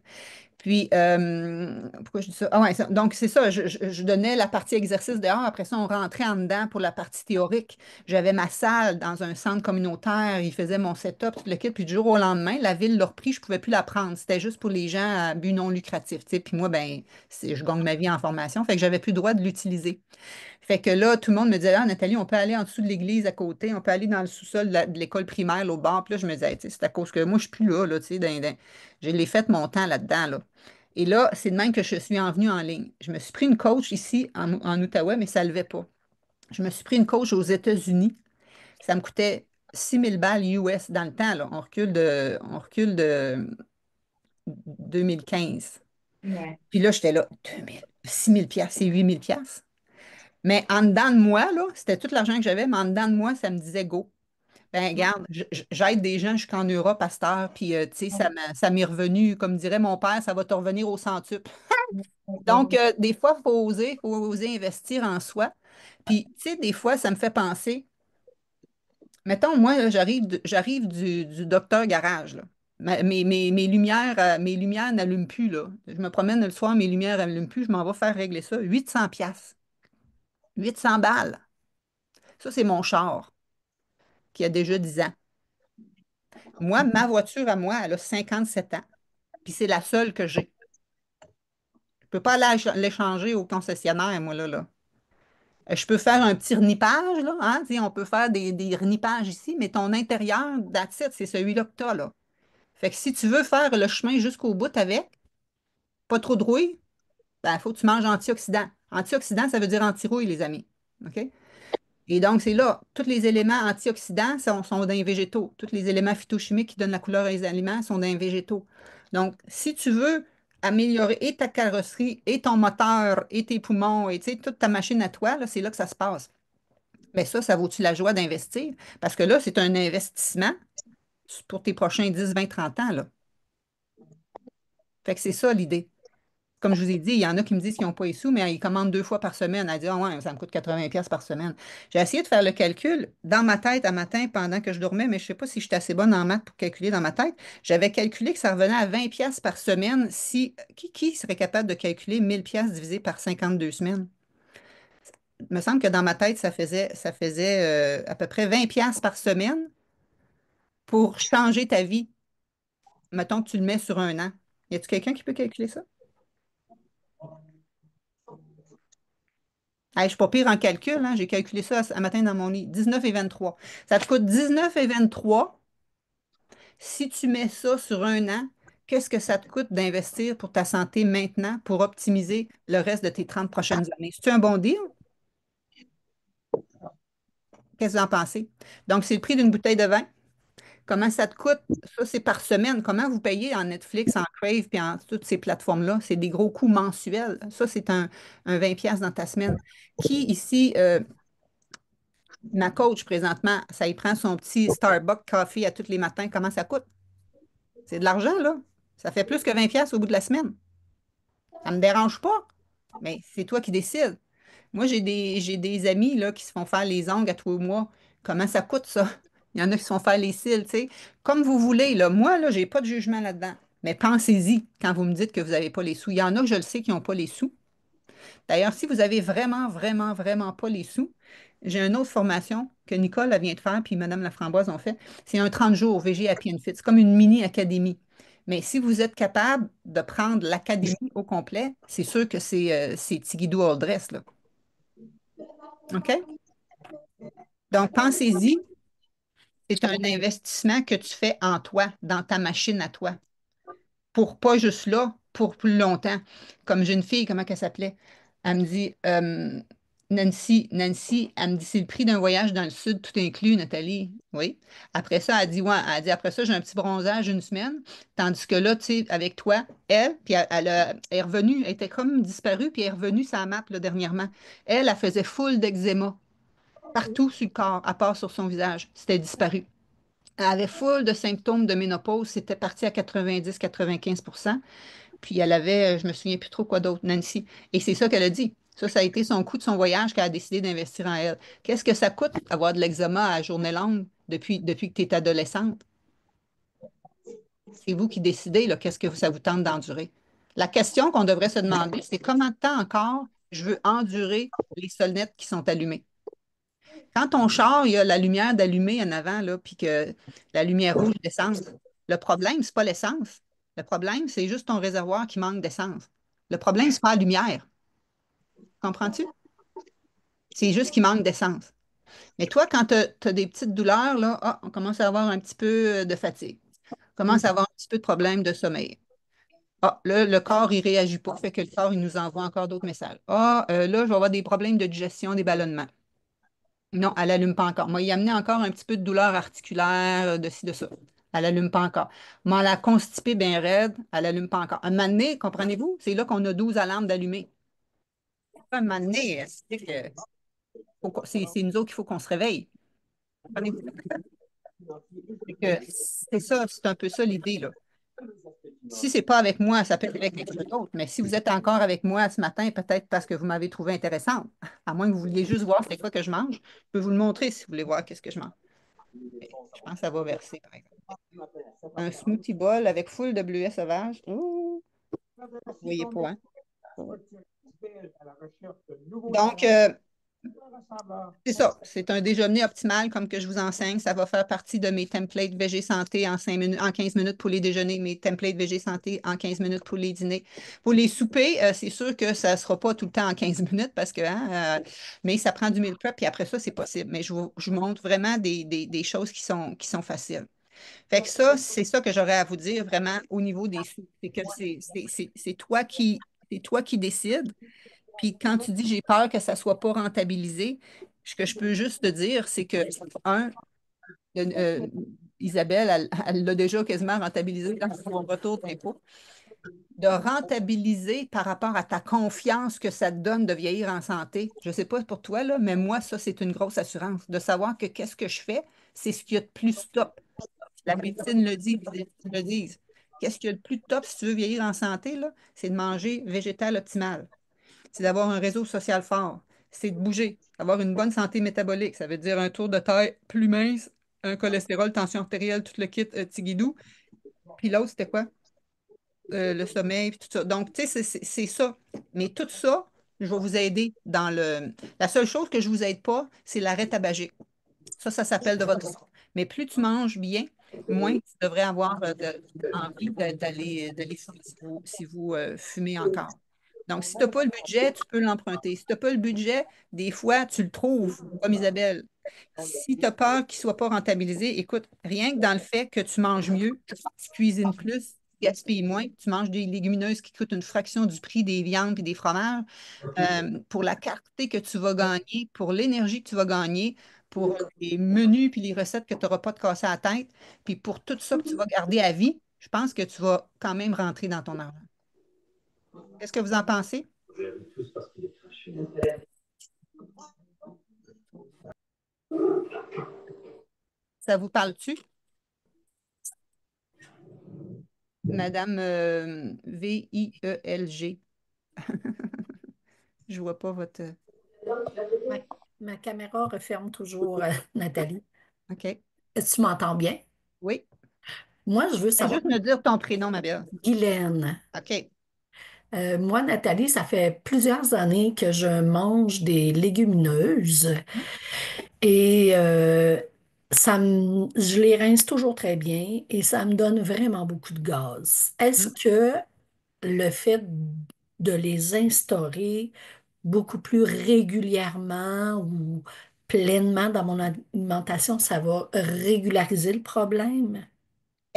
Puis, pourquoi je dis ça? Ah ouais, donc c'est ça, je donnais la partie exercice dehors, après ça, on rentrait en dedans pour la partie théorique. J'avais ma salle dans un centre communautaire, il faisait mon setup, tout le kit, puis du jour au lendemain, la ville l'a repris, je ne pouvais plus la prendre. C'était juste pour les gens à but non lucratif, tu sais. Puis moi, ben, je gagne ma vie en formation, fait que j'avais plus le droit de l'utiliser. Fait que là, tout le monde me disait, ah, Nathalie, on peut aller en dessous de l'église à côté, on peut aller dans le sous-sol de l'école primaire, là, au bord. Puis là, je me disais, hey, tu sais, c'est à cause que moi, je suis plus là, tu sais, je l'ai fait mon temps là-dedans, là. Et là, c'est de même que je suis en venue en ligne. Je me suis pris une coach ici en Outaouais, mais ça ne levait pas. Je me suis pris une coach aux États-Unis. Ça me coûtait 6000 balles US dans le temps, là. On recule de 2015. Ouais. Puis là, j'étais là, 2000, 6 000 piastres, c'est 8 000 piastres. Mais en dedans de moi, là, c'était tout l'argent que j'avais, mais en dedans de moi, ça me disait go. Ben, regarde, j'aide des gens jusqu'en Europe à cette heure, puis, tu sais, ça m'est revenu, comme dirait mon père, ça va te revenir au centuple. Donc, des fois, il faut oser investir en soi. Puis, tu sais, des fois, ça me fait penser, mettons, moi, là, j'arrive du docteur garage, là. Mes lumières n'allument plus, là. Je me promène le soir, mes lumières n'allument plus, je m'en vais faire régler ça. 800 piastres, 800 balles. Ça, c'est mon char, qui a déjà 10 ans. Moi, ma voiture à moi, elle a 57 ans, puis c'est la seule que j'ai. Je ne peux pas aller l'échanger au concessionnaire, moi, là. Je peux faire un petit renipage, là, hein, tu sais, on peut faire des renipages ici, mais ton intérieur, that's it, c'est celui-là que tu as, là. Fait que si tu veux faire le chemin jusqu'au bout avec, pas trop de rouille, ben, il faut que tu manges antioxydant. Antioxydant, ça veut dire anti-rouille, les amis. OK? Et donc, c'est là, tous les éléments antioxydants sont dans les végétaux. Tous les éléments phytochimiques qui donnent la couleur aux aliments sont dans les végétaux. Donc, si tu veux améliorer et ta carrosserie, et ton moteur, et tes poumons, et tu sais, toute ta machine à toi, là, c'est là que ça se passe. Mais ça vaut-tu la joie d'investir? Parce que là, c'est un investissement pour tes prochains 10, 20, 30 ans, là. Fait que c'est ça l'idée. Comme je vous ai dit, il y en a qui me disent qu'ils n'ont pas les sous, mais ils commandent 2 fois par semaine. Elle dit, ah ouais, ça me coûte 80 pièces par semaine. J'ai essayé de faire le calcul dans ma tête à matin pendant que je dormais, mais je ne sais pas si j'étais assez bonne en maths pour calculer dans ma tête. J'avais calculé que ça revenait à 20 pièces par semaine. Si, qui serait capable de calculer 1000 pièces divisé par 52 semaines? Il me semble que dans ma tête, ça faisait à peu près 20 pièces par semaine pour changer ta vie. Mettons que tu le mets sur un an. Y a-t-il quelqu'un qui peut calculer ça? Hey, je ne suis pas pire en calcul, hein. J'ai calculé ça un matin dans mon lit. 19,23. Ça te coûte 19,23. Si tu mets ça sur un an, qu'est-ce que ça te coûte d'investir pour ta santé maintenant pour optimiser le reste de tes 30 prochaines années? C'est-tu un bon deal? Qu'est-ce que vous en pensez? Donc, c'est le prix d'une bouteille de vin. Comment ça te coûte? Ça, c'est par semaine. Comment vous payez en Netflix, en Crave, puis en toutes ces plateformes-là? C'est des gros coûts mensuels. Ça, c'est un 20 pièces dans ta semaine. Qui ici, ma coach présentement, ça y prend son petit Starbucks coffee à tous les matins, comment ça coûte? C'est de l'argent, là. Ça fait plus que 20 pièces au bout de la semaine. Ça ne me dérange pas, mais c'est toi qui décides. Moi, j'ai des amis là, qui se font faire les ongles à 3 mois. Comment ça coûte, ça? Il y en a qui se font faire les cils, tu sais. Comme vous voulez, là. Moi, là, j'ai pas de jugement là-dedans. Mais pensez-y quand vous me dites que vous n'avez pas les sous. Il y en a que je le sais qui n'ont pas les sous. D'ailleurs, si vous avez vraiment, vraiment, vraiment pas les sous, j'ai une autre formation que Nicole elle vient de faire, puis Mme Laframboise ont fait. C'est un 30 jours VG Happy and Fit. C'est comme une mini-académie. Mais si vous êtes capable de prendre l'académie au complet, c'est sûr que c'est Tigidou All Dress, là. OK? Donc, pensez-y, c'est un investissement que tu fais en toi, dans ta machine à toi. Pour pas juste là, pour plus longtemps. Comme j'ai une fille, comment elle s'appelait? Elle me dit, Nancy, elle me dit, c'est le prix d'un voyage dans le sud, tout inclus, Nathalie. Oui. Après ça, elle dit, ouais, elle dit, après ça, j'ai un petit bronzage une semaine. Tandis que là, tu sais, avec toi, elle, puis elle est revenue, elle était comme disparue, puis elle est revenue sa map, là, dernièrement. Elle faisait full d'eczéma, partout sur le corps, à part sur son visage. C'était disparu. Elle avait full de symptômes de ménopause, c'était parti à 90-95%. Puis elle avait, je me souviens plus trop quoi d'autre, Nancy. Et c'est ça qu'elle a dit. Ça a été son coût de son voyage qu'elle a décidé d'investir en elle. Qu'est-ce que ça coûte avoir de l'eczéma à journée longue depuis que tu es adolescente? C'est vous qui décidez, là, qu'est-ce que ça vous tente d'endurer. La question qu'on devrait se demander, c'est comment de temps encore je veux endurer les sonnettes qui sont allumées. Quand ton char, il y a la lumière d'allumée en avant, là, puis que la lumière rouge d'essence, le problème, c'est pas l'essence. Le problème, c'est juste ton réservoir qui manque d'essence. Le problème, c'est pas la lumière. Comprends-tu? C'est juste qu'il manque d'essence. Mais toi, quand tu as, des petites douleurs, là, on commence à avoir un petit peu de fatigue. On commence à avoir un petit peu de problème de sommeil. Ah, là, le corps, il ne réagit pas. Fait que le corps, il nous envoie encore d'autres messages. Là, je vais avoir des problèmes de digestion, des ballonnements. Non, elle n'allume pas encore. Moi, il a amené encore un petit peu de douleur articulaire, de ci, de ça. Elle n'allume pas encore. Moi, la constipée bien raide, elle n'allume pas encore. Un moment donné, comprenez-vous? C'est là qu'on a 12 alarmes d'allumer. Un moment donné, c'est nous autres qu'il faut qu'on se réveille. Comprenez-vous? C'est ça, c'est un peu ça l'idée, là. Si c'est pas avec moi, ça peut être avec quelqu'un d'autre. Mais si vous êtes encore avec moi ce matin, peut-être parce que vous m'avez trouvé intéressante, à moins que vous vouliez juste voir c'est quoi que je mange, je peux vous le montrer si vous voulez voir qu'est-ce que je mange. Je pense que ça va verser, par exemple. Un smoothie bowl avec full de bleuets sauvages. Ouh, vous voyez pas, hein? Donc, c'est ça. C'est un déjeuner optimal comme que je vous enseigne. Ça va faire partie de mes templates VG Santé en 5 minutes, en 15 minutes pour les déjeuners, mes templates VG Santé en 15 minutes pour les dîners. Pour les soupers, c'est sûr que ça ne sera pas tout le temps en 15 minutes parce que, hein, mais ça prend du meal prep, puis après ça, c'est possible. Mais je vous montre vraiment des choses qui sont faciles. Fait que ça, c'est ça que j'aurais à vous dire vraiment au niveau des sous. C'est que c'est toi qui décides. Puis quand tu dis j'ai peur que ça ne soit pas rentabilisé, ce que je peux juste te dire, c'est que, un, euh, Isabelle, elle l'a déjà quasiment rentabilisé dans son retour d'impôt. De rentabiliser par rapport à ta confiance que ça te donne de vieillir en santé. Je ne sais pas pour toi, là, mais moi, ça, c'est une grosse assurance. De savoir que qu'est-ce que je fais, c'est ce qu'il y a de plus top. La médecine le dit, les études le disent. Qu'est-ce qu'il y a de plus top si tu veux vieillir en santé, là? C'est de manger végétal optimal. C'est d'avoir un réseau social fort. C'est de bouger, avoir une bonne santé métabolique. Ça veut dire un tour de taille plus mince, un cholestérol, tension artérielle, tout le kit tigidou. Puis l'autre, c'était quoi? Le sommeil, puis tout ça. Donc, tu sais, c'est ça. Mais tout ça, je vais vous aider dans le. La seule chose que je ne vous aide pas, c'est l'arrêt tabagique. Ça s'appelle de votre sang. Mais plus tu manges bien, moins tu devrais avoir envie d'aller fumer si vous fumez encore. Donc, si tu n'as pas le budget, tu peux l'emprunter. Si tu n'as pas le budget, des fois, tu le trouves, comme Isabelle. Si tu as peur qu'il ne soit pas rentabilisé, écoute, rien que dans le fait que tu manges mieux, tu cuisines plus, tu gaspilles moins, tu manges des légumineuses qui coûtent une fraction du prix des viandes et des fromages, pour la quantité que tu vas gagner, pour l'énergie que tu vas gagner, pour les menus puis les recettes que tu n'auras pas de casser à la tête, puis pour tout ça que tu vas garder à vie, je pense que tu vas quand même rentrer dans ton argent. Qu'est-ce que vous en pensez? Ça vous parle-tu? Madame VIELG. Je vois pas votre. Ma, ma caméra referme toujours, Nathalie. OK. Est-ce que tu m'entends bien? Oui. Moi, je veux Fais savoir, juste me dire ton prénom, ma belle. Guylaine. OK. Moi, Nathalie, ça fait plusieurs années que je mange des légumineuses et je les rince toujours très bien et ça me donne vraiment beaucoup de gaz. Est-ce Hmm. que le fait de les instaurer beaucoup plus régulièrement ou pleinement dans mon alimentation, ça va régulariser le problème?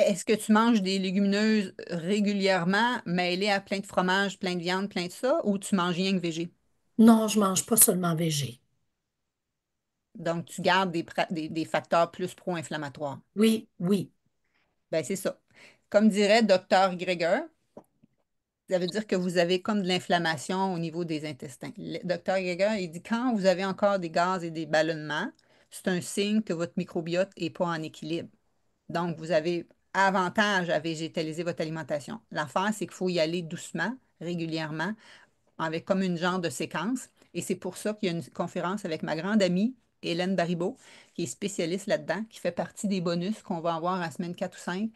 Est-ce que tu manges des légumineuses régulièrement, mêlées à plein de fromage, plein de viande, plein de ça, ou tu manges rien que végé? Non, je mange pas seulement végé. Donc, tu gardes des facteurs plus pro-inflammatoires. Oui, oui, Ben, c'est ça. Comme dirait Dr. Greger, ça veut dire que vous avez comme de l'inflammation au niveau des intestins. Le Dr. Greger, il dit quand vous avez encore des gaz et des ballonnements, c'est un signe que votre microbiote n'est pas en équilibre. Donc, vous avez avantage à végétaliser votre alimentation. L'affaire, c'est qu'il faut y aller doucement, régulièrement, avec comme une genre de séquence. Et c'est pour ça qu'il y a une conférence avec ma grande amie, Hélène Baribeau, qui est spécialiste là-dedans, qui fait partie des bonus qu'on va avoir à semaine 4 ou 5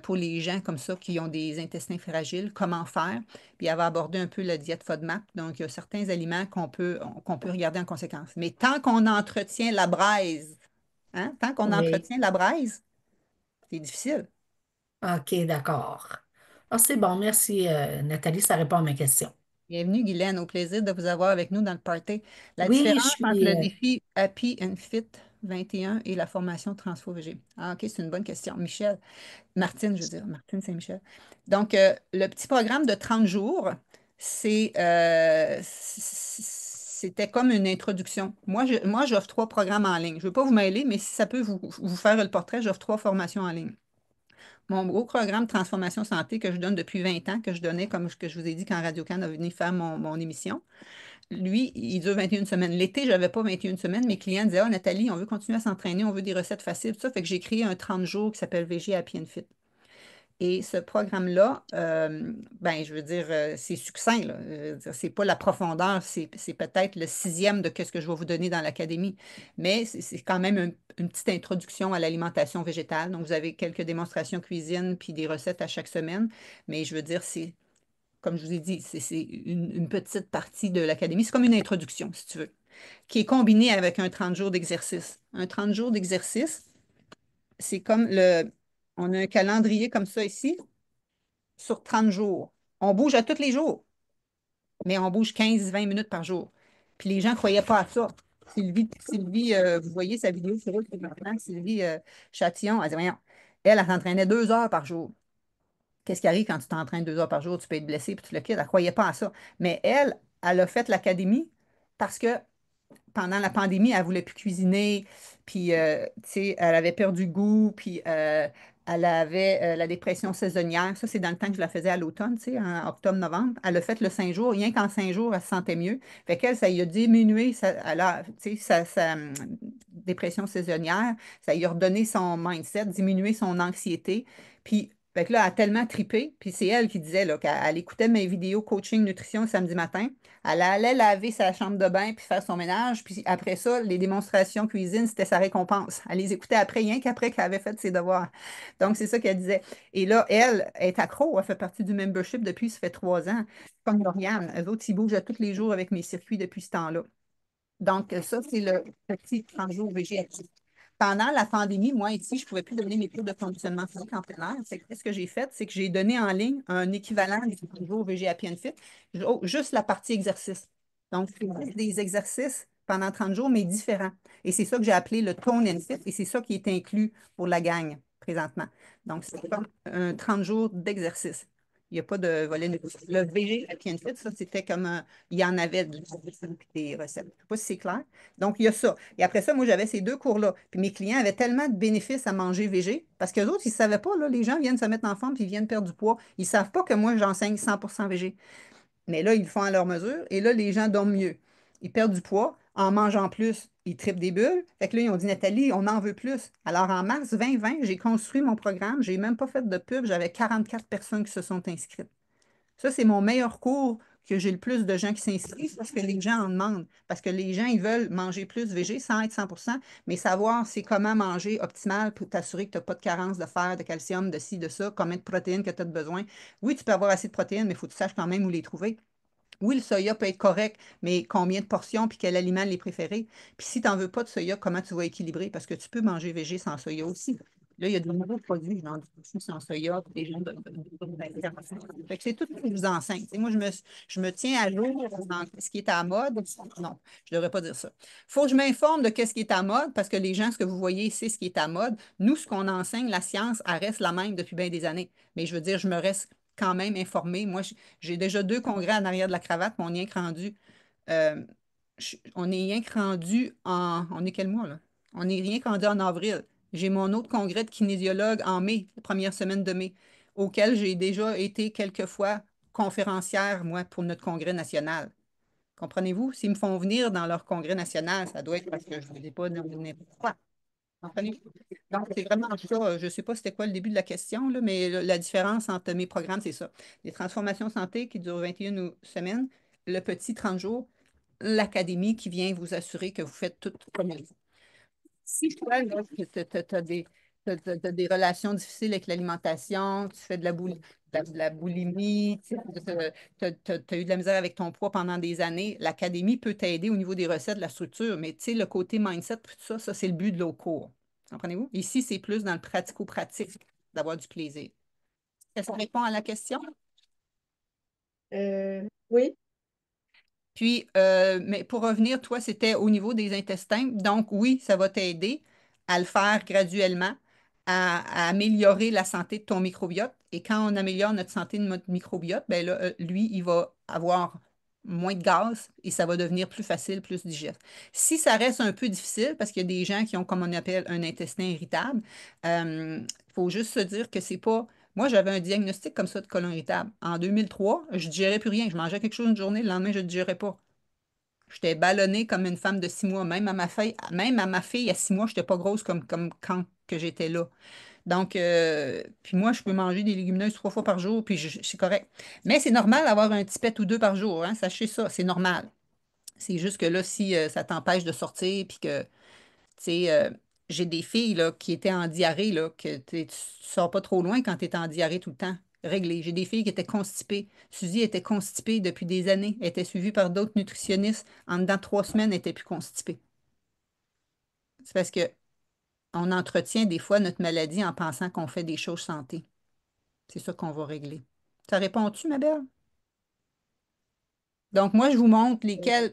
pour les gens comme ça qui ont des intestins fragiles, comment faire. Puis elle va aborder un peu la diète FODMAP. Donc, il y a certains aliments qu'on peut regarder en conséquence. Mais tant qu'on entretient la braise, hein, tant qu'on oui. entretient la braise, c'est difficile. OK, d'accord. Ah, c'est bon, merci, Nathalie, ça répond à mes questions. Bienvenue, Guylaine. Au plaisir de vous avoir avec nous dans le party. La Oui, différence je entre suis. le défi Happy and Fit 21 et la formation Transfo VG. Ah, OK, c'est une bonne question. Michel, Martine, je veux dire, Martine Saint-Michel. Donc, le petit programme de 30 jours, c'était comme une introduction. Moi, j'offre 3 programmes en ligne. Je ne veux pas vous mêler, mais si ça peut vous faire le portrait, j'offre 3 formations en ligne. Mon gros programme Transformation Santé que je donne depuis 20 ans, que je donnais, comme que je vous ai dit, quand Radio-Can a venu faire mon émission, lui, il dure 21 semaines. L'été, je n'avais pas 21 semaines. Mes clients disaient, Nathalie, on veut continuer à s'entraîner, on veut des recettes faciles, tout ça. Fait que j'ai créé un 30 jours qui s'appelle VG Happy and Fit. Et ce programme-là, ben, je veux dire, c'est succinct, là. C'est pas la profondeur, c'est peut-être le sixième de ce que je vais vous donner dans l'académie. Mais c'est quand même une petite introduction à l'alimentation végétale. Donc, vous avez quelques démonstrations cuisine puis des recettes à chaque semaine. Mais je veux dire, c'est, comme je vous ai dit, c'est une petite partie de l'académie. C'est comme une introduction, si tu veux, qui est combinée avec un 30 jours d'exercice. Un 30 jours d'exercice, c'est comme le... On a un calendrier comme ça ici sur 30 jours. On bouge à tous les jours, mais on bouge 15-20 minutes par jour. Puis les gens ne croyaient pas à ça. Sylvie, vous voyez sa vidéo sur eux maintenant, Sylvie Châtillon, elle dit, voyons, elle s'entraînait 2 heures par jour. Qu'est-ce qui arrive quand tu t'entraînes 2 heures par jour? Tu peux être blessé, puis tu le quittes. Elle ne croyait pas à ça. Mais elle a fait l'académie parce que pendant la pandémie, elle ne voulait plus cuisiner, puis, tu sais, elle avait perdu goût, puis elle avait la dépression saisonnière. Ça, c'est dans le temps que je la faisais à l'automne, tu sais, en octobre-novembre. Elle a fait le 5 jours, rien qu'en 5 jours, elle se sentait mieux. Fait qu'elle, ça y a diminué, tu sais, sa dépression saisonnière, ça lui a redonné son mindset, diminué son anxiété, puis... Fait que là, elle a tellement trippé, puis c'est elle qui disait là, qu'elle écoutait mes vidéos coaching nutrition le samedi matin. Elle allait laver sa chambre de bain puis faire son ménage. Puis après ça, les démonstrations cuisine, c'était sa récompense. Elle les écoutait après, rien qu'après qu'elle avait fait ses devoirs. Donc, c'est ça qu'elle disait. Et là, elle est accro. Elle fait partie du membership depuis, ça fait 3 ans. Comme Lauriane. Eux autres, ils bougent à tous les jours avec mes circuits depuis ce temps-là. Donc, ça, c'est le petit 30 jours VG. Pendant la pandémie, moi, ici, je ne pouvais plus donner mes cours de conditionnement physique en plein air. Ce que j'ai fait, c'est que j'ai donné en ligne un équivalent du jour VG Happy and Fit, juste la partie exercice. Donc, c'est juste des exercices pendant 30 jours, mais différents. Et c'est ça que j'ai appelé le Tone and Fit, et c'est ça qui est inclus pour la gang présentement. Donc, c'est comme un 30 jours d'exercice. Il n'y a pas de volet négatif. Le VG Happy and Fit, ça, c'était comme il y en avait des recettes. Je ne sais pas si c'est clair. Donc, il y a ça. Et après ça, moi, j'avais ces 2 cours-là. Puis mes clients avaient tellement de bénéfices à manger végé, parce qu'eux autres, ils ne savaient pas, là, les gens viennent se mettre en forme puis ils viennent perdre du poids. Ils ne savent pas que moi, j'enseigne 100% végé. Mais là, ils le font à leur mesure et là, les gens dorment mieux. Ils perdent du poids. En mangeant plus, ils trippent des bulles. Fait que là, ils ont dit, Nathalie, on en veut plus. Alors, en mars 2020, j'ai construit mon programme. Je n'ai même pas fait de pub. J'avais 44 personnes qui se sont inscrites. Ça, c'est mon meilleur cours que j'ai le plus de gens qui s'inscrivent parce que les gens en demandent. Parce que les gens, ils veulent manger plus végé sans être 100%, mais savoir c'est comment manger optimal pour t'assurer que tu n'as pas de carence de fer, de calcium, de ci, de ça, combien de protéines que tu as besoin. Oui, tu peux avoir assez de protéines, mais il faut que tu saches quand même où les trouver. Oui, le soya peut être correct, mais combien de portions puis quel aliment les préférer? Puis si tu n'en veux pas de soya, comment tu vas équilibrer? Parce que tu peux manger végé sans soya aussi. Là, il y a de nouveaux produits, genre du tofu sans soya, puis des gens fait que c'est tout ce que je vous enseigne. Tu sais, moi, je me tiens à jour dans ce qui est à la mode. Non, je ne devrais pas dire ça. Il faut que je m'informe de ce qui est à mode parce que les gens, ce que vous voyez, c'est ce qui est à mode. Nous, ce qu'on enseigne, la science, elle reste la même depuis bien des années. Mais je veux dire, je me reste quand même informée. Moi, j'ai déjà 2 congrès en arrière de la cravate, mais on y est que rendu. euh, on est rien que rendu en. On est quel mois, là? On est rien que rendu en avril. J'ai mon autre congrès de kinésiologue en mai, la première semaine de mai, auquel j'ai déjà été quelques fois conférencière, moi, pour notre congrès national. Comprenez-vous? S'ils me font venir dans leur congrès national, ça doit être parce que je ne vous ai pas nommé n'importe quoi. Comprenez-vous? Donc, c'est vraiment ça. Je ne sais pas c'était quoi le début de la question, là, mais la différence entre mes programmes, c'est ça. Les transformations santé qui durent 21 semaines, le petit 30 jours, l'académie qui vient vous assurer que vous faites tout comme il faut. Si toi, là, t'as des relations difficiles avec l'alimentation, tu fais de la boulimie, tu as eu de la misère avec ton poids pendant des années, l'académie peut t'aider au niveau des recettes, de la structure, mais tu sais, le côté mindset, tout ça, ça, c'est le but de l'eau cours. Comprenez-vous? Ici, c'est plus dans le pratico-pratique d'avoir du plaisir. Est-ce que ça répond à la question? Oui. Puis, mais pour revenir, toi, c'était au niveau des intestins. Donc, oui, ça va t'aider à le faire graduellement, à améliorer la santé de ton microbiote. Et quand on améliore notre santé de notre microbiote, ben là, lui, il va avoir moins de gaz et ça va devenir plus facile, plus digeste. Si ça reste un peu difficile, parce qu'il y a des gens qui ont, comme on appelle, un intestin irritable, il faut juste se dire que c'est pas. Moi, j'avais un diagnostic comme ça de côlon irritable. En 2003, je ne digérais plus rien. Je mangeais quelque chose une journée, le lendemain, je ne digérais pas. J'étais ballonnée comme une femme de 6 mois. Même à ma fille à 6 mois, je n'étais pas grosse comme quand que j'étais là. Donc, puis moi, je peux manger des légumineuses 3 fois par jour, puis c'est correct. Mais c'est normal d'avoir un petit pet ou deux par jour, hein, sachez ça, c'est normal. C'est juste que là, si ça t'empêche de sortir, puis que, tu sais, j'ai des filles là, qui étaient en diarrhée, là, que tu sors pas trop loin quand tu es en diarrhée tout le temps. Réglé. J'ai des filles qui étaient constipées. Suzy était constipée depuis des années. Elle était suivie par d'autres nutritionnistes. En dedans de 3 semaines, elle n'était plus constipée. C'est parce que on entretient des fois notre maladie en pensant qu'on fait des choses santé. C'est ça qu'on va régler. Ça répond-tu, ma belle? Donc, moi, je vous montre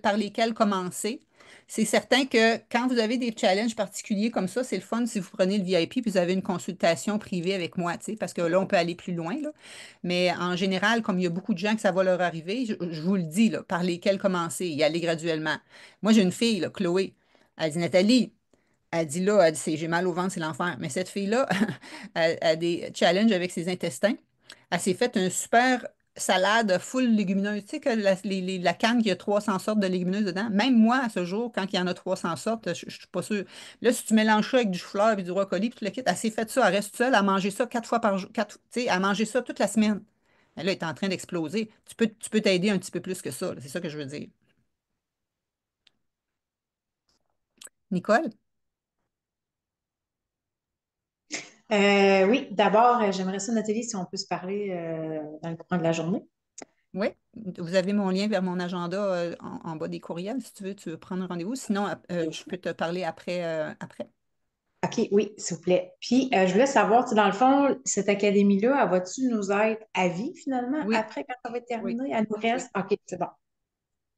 par lesquels commencer. C'est certain que quand vous avez des challenges particuliers comme ça, c'est le fun si vous prenez le VIP puis vous avez une consultation privée avec moi, tu sais, parce que là, on peut aller plus loin, là. Mais en général, comme il y a beaucoup de gens que ça va leur arriver, je vous le dis, là, par lesquels commencer, y aller graduellement. Moi, j'ai une fille, là, Chloé. Elle dit, Nathalie, elle dit, j'ai mal au ventre, c'est l'enfer. Mais cette fille-là, elle a des challenges avec ses intestins. Elle s'est fait une super salade full légumineuse. Tu sais que la canne, il y a 300 sortes de légumineuses dedans. Même moi, à ce jour, quand il y en a 300 sortes, je ne suis pas sûre. Là, si tu mélanges ça avec du chou-fleur et du brocoli, puis tout le kit, elle s'est fait ça. Elle reste seule à manger ça 4 fois par jour. Tu sais, à manger ça toute la semaine. Elle là, elle est en train d'exploser. Tu peux t'aider un petit peu plus que ça, là. C'est ça que je veux dire. Nicole? Oui, d'abord, j'aimerais ça, Nathalie, si on peut se parler dans le courant de la journée. Oui, vous avez mon lien vers mon agenda en bas des courriels, si tu veux prendre un rendez-vous. Sinon, je peux te parler après. OK, oui, s'il vous plaît. Puis, je voulais savoir, tu sais, dans le fond, cette académie-là, elle va-tu nous être à vie, finalement, Oui, après, quand ça va être oui, terminé? Elle nous oui. reste? OK, c'est bon.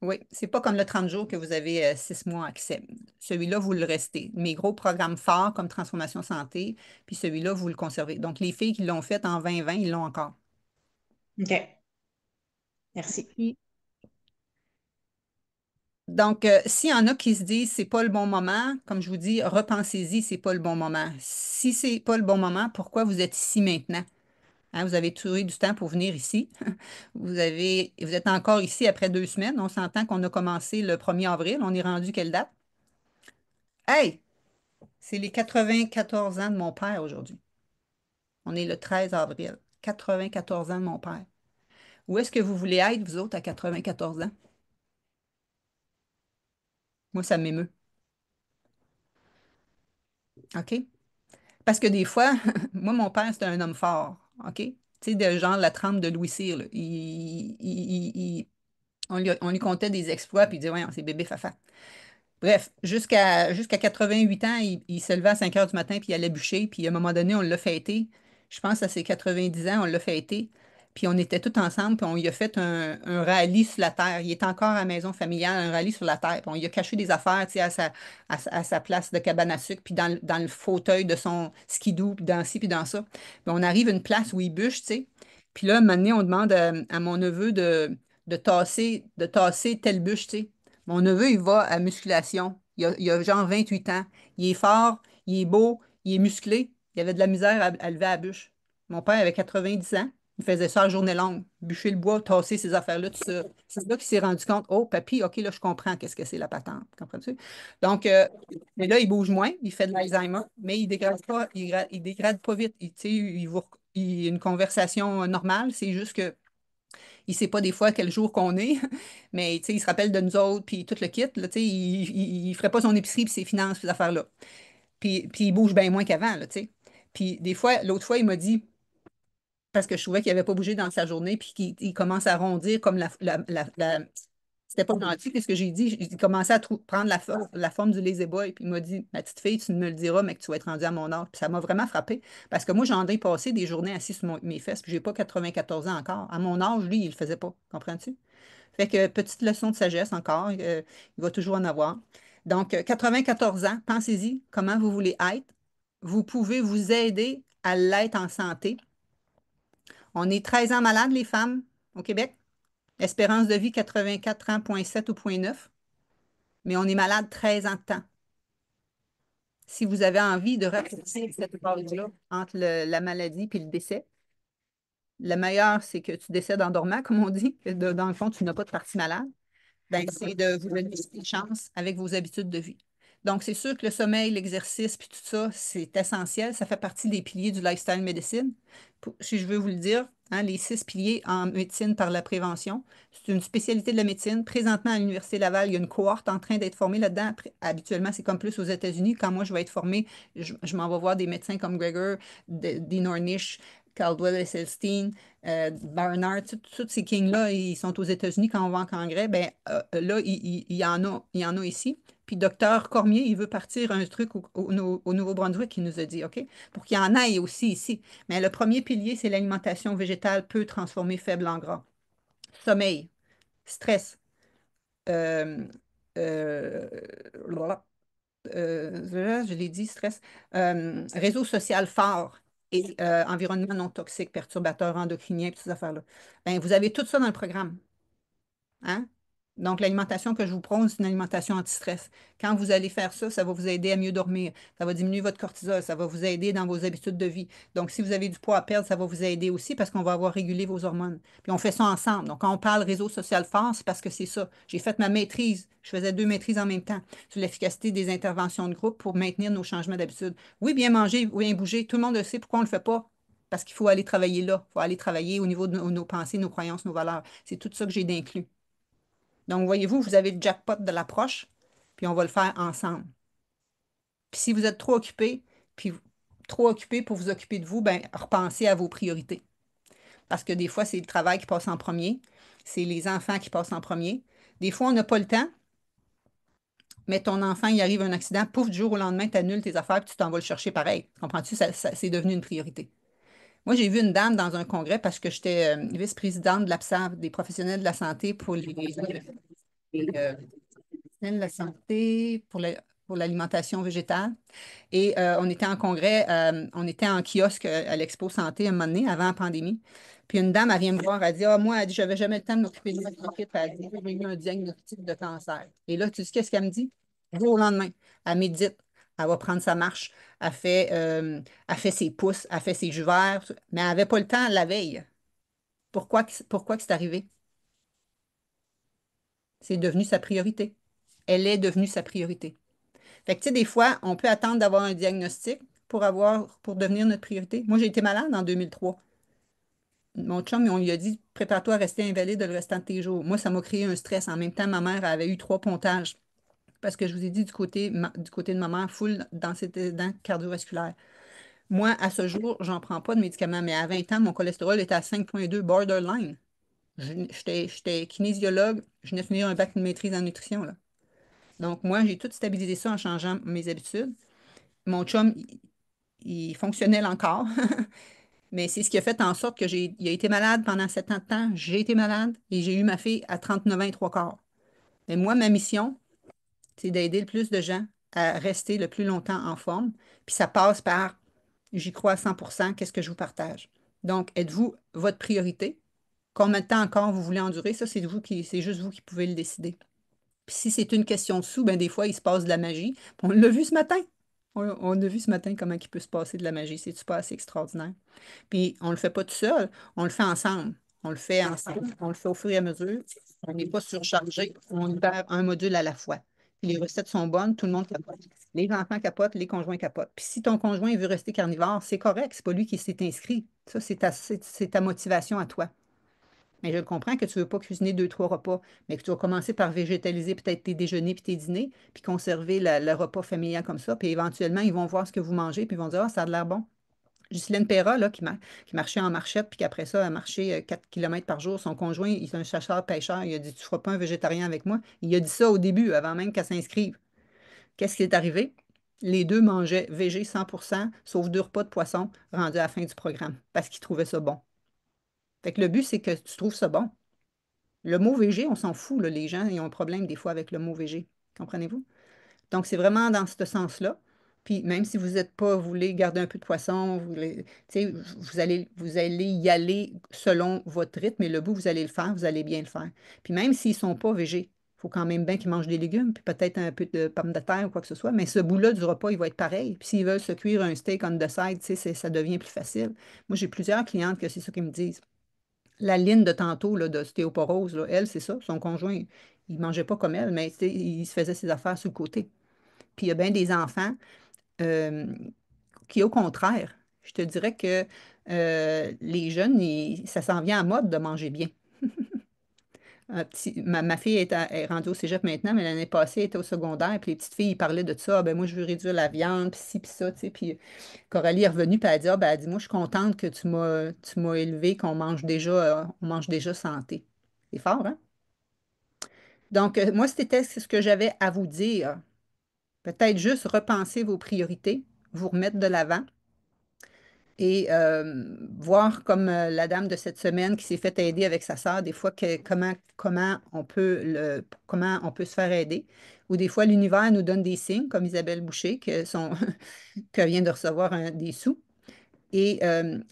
Oui, c'est pas comme le 30 jours que vous avez 6 mois accès. Celui-là, vous le restez. Mes gros programmes forts comme Transformation Santé, puis celui-là, vous le conservez. Donc, les filles qui l'ont fait en 2020, ils l'ont encore. OK, merci. Puis, donc, s'il y en a qui se disent c'est pas le bon moment, comme je vous dis, repensez-y, c'est pas le bon moment. Si c'est pas le bon moment, pourquoi vous êtes ici maintenant? Hein, vous avez trouvé du temps pour venir ici. Vous êtes encore ici après 2 semaines. On s'entend qu'on a commencé le 1er avril. On est rendu quelle date? Hey! C'est les 94 ans de mon père aujourd'hui. On est le 13 avril. 94 ans de mon père. Où est-ce que vous voulez être, vous autres, à 94 ans? Moi, ça m'émeut. OK? Parce que des fois, moi, mon père, c'était un homme fort. OK? Tu sais, de genre la trempe de Louis Cyr, là. On lui contait des exploits, puis il disait, ouais, c'est bébé Fafa. Bref, jusqu'à 88 ans, il se levait à 5 heures du matin, puis il allait bûcher, puis à un moment donné, on l'a fêté. Je pense à ses 90 ans, on l'a fêté. Puis on était tous ensemble, puis on lui a fait un rallye sur la terre. Il est encore à la maison familiale, un rallye sur la terre. Puis on lui a caché des affaires, tu sais, à sa place de cabane à sucre, puis dans le fauteuil de son skidoo, puis dans ci, puis dans ça. Puis on arrive à une place où il bûche, tu sais. Puis là, un moment donné, on demande à mon neveu de tasser telle bûche, tu sais. Mon neveu, il va à musculation. Il a genre 28 ans. Il est fort, il est beau, il est musclé. Il avait de la misère à lever la bûche. Mon père avait 90 ans. Il faisait ça à journée longue. Bûcher le bois, tasser ces affaires-là, tout ça. C'est là qu'il s'est rendu compte, oh, papy, OK, là, je comprends qu'est-ce que c'est la patente. Comprends-tu? Donc, mais là, il bouge moins, il fait de l'Alzheimer, mais il dégrade pas, il dégrade pas vite. Tu sais, il a une conversation normale, c'est juste que il ne sait pas des fois quel jour qu'on est, mais il se rappelle de nous autres, puis tout le kit. Là, il ne ferait pas son épicerie, puis ses finances, ces affaires-là. Puis il bouge bien moins qu'avant. Là, tu sais. Puis des fois, l'autre fois, il m'a dit, parce que je trouvais qu'il n'avait pas bougé dans sa journée, puis qu'il commence à rondir comme c'était pas gentil, qu'est-ce que j'ai dit? Il commençait à prendre la forme du lazy boy, puis il m'a dit, ma petite fille, tu me le diras, mais que tu vas être rendue à mon âge. Puis ça m'a vraiment frappé, parce que moi, j'en ai passé des journées assis sur mes fesses, puis j'ai pas 94 ans encore. À mon âge, lui, il le faisait pas, comprends-tu? Fait que petite leçon de sagesse encore, il va toujours en avoir. Donc, 94 ans, pensez-y, comment vous voulez être. Vous pouvez vous aider à l'être en santé. On est 13 ans malades, les femmes, au Québec. Espérance de vie 84 ans, 0,7 ou 0,9, mais on est malade 13 ans de temps. Si vous avez envie de raccourcir cette pause-là entre la maladie et le décès, le meilleur, c'est que tu décèdes en dormant, comme on dit, que dans le fond, tu n'as pas de partie malade. Ben, c'est de vous donner une chance avec vos habitudes de vie. Donc, c'est sûr que le sommeil, l'exercice, puis tout ça, c'est essentiel. Ça fait partie des piliers du lifestyle medicine. Si je veux vous le dire, hein, les 6 piliers en médecine par la prévention, c'est une spécialité de la médecine. Présentement, à l'Université Laval, il y a une cohorte en train d'être formée là-dedans. Habituellement, c'est comme plus aux États-Unis. Quand moi, je vais être formée, je m'en vais voir des médecins comme Greger, Dean Ornish, Caldwell Esselstyn, Barnard, tous ces kings-là, ils sont aux États-Unis quand on va en congrès. Ben, là, il y en a ici. Puis, docteur Cormier, il veut partir un truc au Nouveau-Brunswick, il nous a dit, OK, pour qu'il y en aille aussi ici. Mais le premier pilier, c'est l'alimentation végétale peu transformée, faible en gras. Sommeil, stress, euh, euh, je l'ai dit, stress, réseau social fort et environnement non toxique, perturbateur endocrinien, toutes ces affaires-là. Ben, vous avez tout ça dans le programme. Hein? Donc, l'alimentation que je vous prône, c'est une alimentation anti-stress. Quand vous allez faire ça, ça va vous aider à mieux dormir. Ça va diminuer votre cortisol. Ça va vous aider dans vos habitudes de vie. Donc, si vous avez du poids à perdre, ça va vous aider aussi parce qu'on va avoir régulé vos hormones. Puis, on fait ça ensemble. Donc, quand on parle réseau social fort, c'est parce que c'est ça. J'ai fait ma maîtrise. Je faisais 2 maîtrises en même temps sur l'efficacité des interventions de groupe pour maintenir nos changements d'habitude. Oui, bien manger, oui, bien bouger. Tout le monde le sait pourquoi on ne le fait pas. Parce qu'il faut aller travailler là. Il faut aller travailler au niveau de nos pensées, nos croyances, nos valeurs. C'est tout ça que j'ai d'inclus. Donc, voyez-vous, vous avez le jackpot de l'approche, puis on va le faire ensemble. Puis si vous êtes trop occupé pour vous occuper de vous, ben repensez à vos priorités. Parce que des fois, c'est le travail qui passe en premier, c'est les enfants qui passent en premier. Des fois, on n'a pas le temps, mais ton enfant, il arrive un accident, pouf, du jour au lendemain, tu annules tes affaires, puis tu t'en vas le chercher pareil. Comprends-tu? C'est devenu une priorité. Moi, j'ai vu une dame dans un congrès parce que j'étais vice-présidente de l'APSAV, des professionnels de la santé pour les de la santé pour l'alimentation végétale. Et on était en congrès, on était en kiosque à l'Expo Santé un moment donné, avant la pandémie. Puis une dame, elle vient me voir, elle dit, ah, moi, elle dit, j'avais jamais le temps de m'occuper de mon équipe. Elle dit, j'ai eu un diagnostic de cancer. Et là, tu sais qu'est-ce qu'elle me dit? Du jour au lendemain, elle médite, elle va prendre sa marche, elle fait ses pouces, elle fait ses jus verts, mais elle n'avait pas le temps la veille. Pourquoi que c'est arrivé? C'est devenu sa priorité. Elle est devenue sa priorité. Fait que, tu sais, des fois, on peut attendre d'avoir un diagnostic pour devenir notre priorité. Moi, j'ai été malade en 2003. Mon chum, on lui a dit, prépare-toi à rester invalide le restant de tes jours. Moi, ça m'a créé un stress. En même temps, ma mère avait eu 3 pontages. Parce que je vous ai dit, du côté de ma mère, full d'antécédents cardiovasculaires. Moi, à ce jour, j'en prends pas de médicaments, mais à 20 ans, mon cholestérol était à 5,2 borderline. J'étais kinésiologue, je venais de finir un bac de maîtrise en nutrition, là. Donc, moi, j'ai tout stabilisé ça en changeant mes habitudes. Mon chum, il fonctionnait encore, mais c'est ce qui a fait en sorte que il a été malade pendant 7 ans de temps. J'ai été malade et j'ai eu ma fille à 39 ans et 3 quarts. Mais moi, ma mission, c'est d'aider le plus de gens à rester le plus longtemps en forme. Puis ça passe par, j'y crois à 100%, qu'est-ce que je vous partage. Donc, êtes-vous votre priorité? Combien de temps encore vous voulez endurer? Ça, c'est juste vous qui pouvez le décider. Puis si c'est une question de sous, ben des fois, il se passe de la magie. Puis on l'a vu ce matin. On a vu ce matin comment il peut se passer de la magie. C'est-tu pas assez extraordinaire? Puis on le fait pas tout seul, on le fait ensemble. On le fait ensemble, on le fait au fur et à mesure. On n'est pas surchargé, on libère un module à la fois. Puis les recettes sont bonnes, tout le monde capote. Les enfants capotent, les conjoints capotent. Puis si ton conjoint il veut rester carnivore, c'est correct, c'est pas lui qui s'est inscrit. Ça, c'est ta motivation à toi. Mais je comprends que tu ne veux pas cuisiner 2, 3 repas, mais que tu vas commencer par végétaliser peut-être tes déjeuners puis tes dîners, puis conserver le repas familial comme ça. Puis éventuellement, ils vont voir ce que vous mangez, puis ils vont dire, ah, ça a l'air bon. Ghislaine Perra, là, qui marchait en marchette, puis qu'après ça, a marché 4 km par jour. Son conjoint, il est un chasseur-pêcheur. Il a dit, tu ne feras pas un végétarien avec moi. Il a dit ça au début, avant même qu'elle s'inscrive. Qu'est-ce qui est arrivé? Les deux mangeaient végé 100%, sauf 2 repas de poisson rendus à la fin du programme, parce qu'ils trouvaient ça bon. Fait que le but, c'est que tu trouves ça bon. Le mot VG, on s'en fout, là. Les gens ils ont un problème des fois avec le mot VG. Comprenez-vous? Donc, c'est vraiment dans ce sens-là. Puis même si vous n'êtes pas, vous voulez garder un peu de poisson, tu sais, vous allez y aller selon votre rythme, et le bout, vous allez le faire, vous allez bien le faire. Puis même s'ils ne sont pas végés, il faut quand même bien qu'ils mangent des légumes, puis peut-être un peu de pommes de terre ou quoi que ce soit, mais ce bout-là du repas, il va être pareil. Puis s'ils veulent se cuire un steak on the side, tu sais, ça devient plus facile. Moi, j'ai plusieurs clientes que c'est ça qu'ils me disent. La ligne de tantôt, là, de stéoporose, là, elle, c'est ça. Son conjoint, il ne mangeait pas comme elle, mais tu sais, il se faisait ses affaires sur le côté. Puis il y a bien des enfants euh, qui, au contraire, je te dirais que les jeunes, ça s'en vient à mode de manger bien. Ma fille est rendue au cégep maintenant, mais l'année passée, elle était au secondaire, puis les petites filles, ils parlaient de ça. Ah, ben moi, je veux réduire la viande, puis ci, puis ça, tu sais. Puis Coralie est revenue, puis elle a dit, ah, ben, elle dit, moi, je suis contente que tu m'as élevé, on mange déjà santé. C'est fort, hein? Donc, moi, c'était ce que j'avais à vous dire. Peut-être juste repenser vos priorités, vous remettre de l'avant et voir comme la dame de cette semaine qui s'est fait aider avec sa sœur, des fois, comment on peut se faire aider. Ou des fois, l'univers nous donne des signes, comme Isabelle Boucher, qu'elle vient de recevoir des sous. Et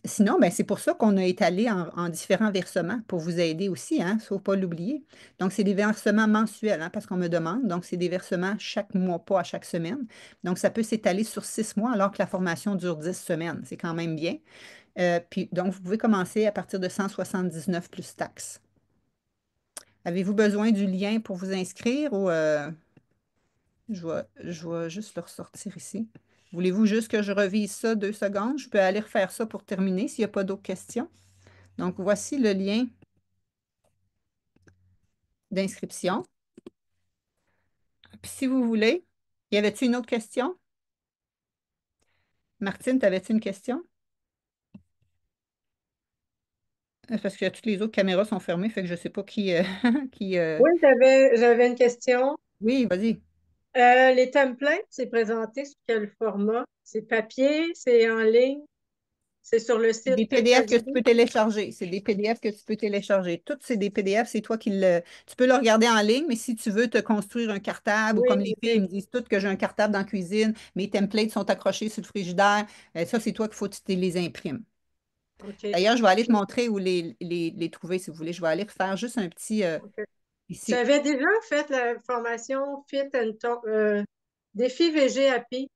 sinon, ben, c'est pour ça qu'on a étalé en différents versements pour vous aider aussi, hein, il ne faut pas l'oublier. Donc, c'est des versements mensuels, hein, parce qu'on me demande. Donc, c'est des versements chaque mois, pas à chaque semaine. Donc, ça peut s'étaler sur 6 mois alors que la formation dure 10 semaines. C'est quand même bien. Puis, donc, vous pouvez commencer à partir de 179 plus taxes. Avez-vous besoin du lien pour vous inscrire ou je vais juste le ressortir ici. Voulez-vous juste que je revise ça 2 secondes? Je peux aller refaire ça pour terminer s'il n'y a pas d'autres questions. Donc, voici le lien d'inscription. Puis, si vous voulez, y avait-tu une autre question? Martine, t'avais-tu une question? Parce que toutes les autres caméras sont fermées, fait que je ne sais pas qui, qui Oui, j'avais une question. Oui, vas-y. Les templates, c'est présenté sur quel format? C'est papier, c'est en ligne, c'est sur le C'est des site PDF que tu Casino? peux télécharger. C'est des PDF que tu peux télécharger. Toutes c'est des PDF, c'est toi qui le. Tu peux le regarder en ligne, mais si tu veux te construire un cartable ou Oui, comme les filles, ils OK. me disent toutes que j'ai un cartable dans la cuisine, mes templates sont accrochés sur le frigidaire, ça, c'est toi qu'il faut que tu te les imprimes. OK. D'ailleurs, je vais aller te montrer où les trouver si vous voulez. Je vais aller faire juste un petit OK. ici. J'avais déjà fait la formation Fit and Défi VG Happy.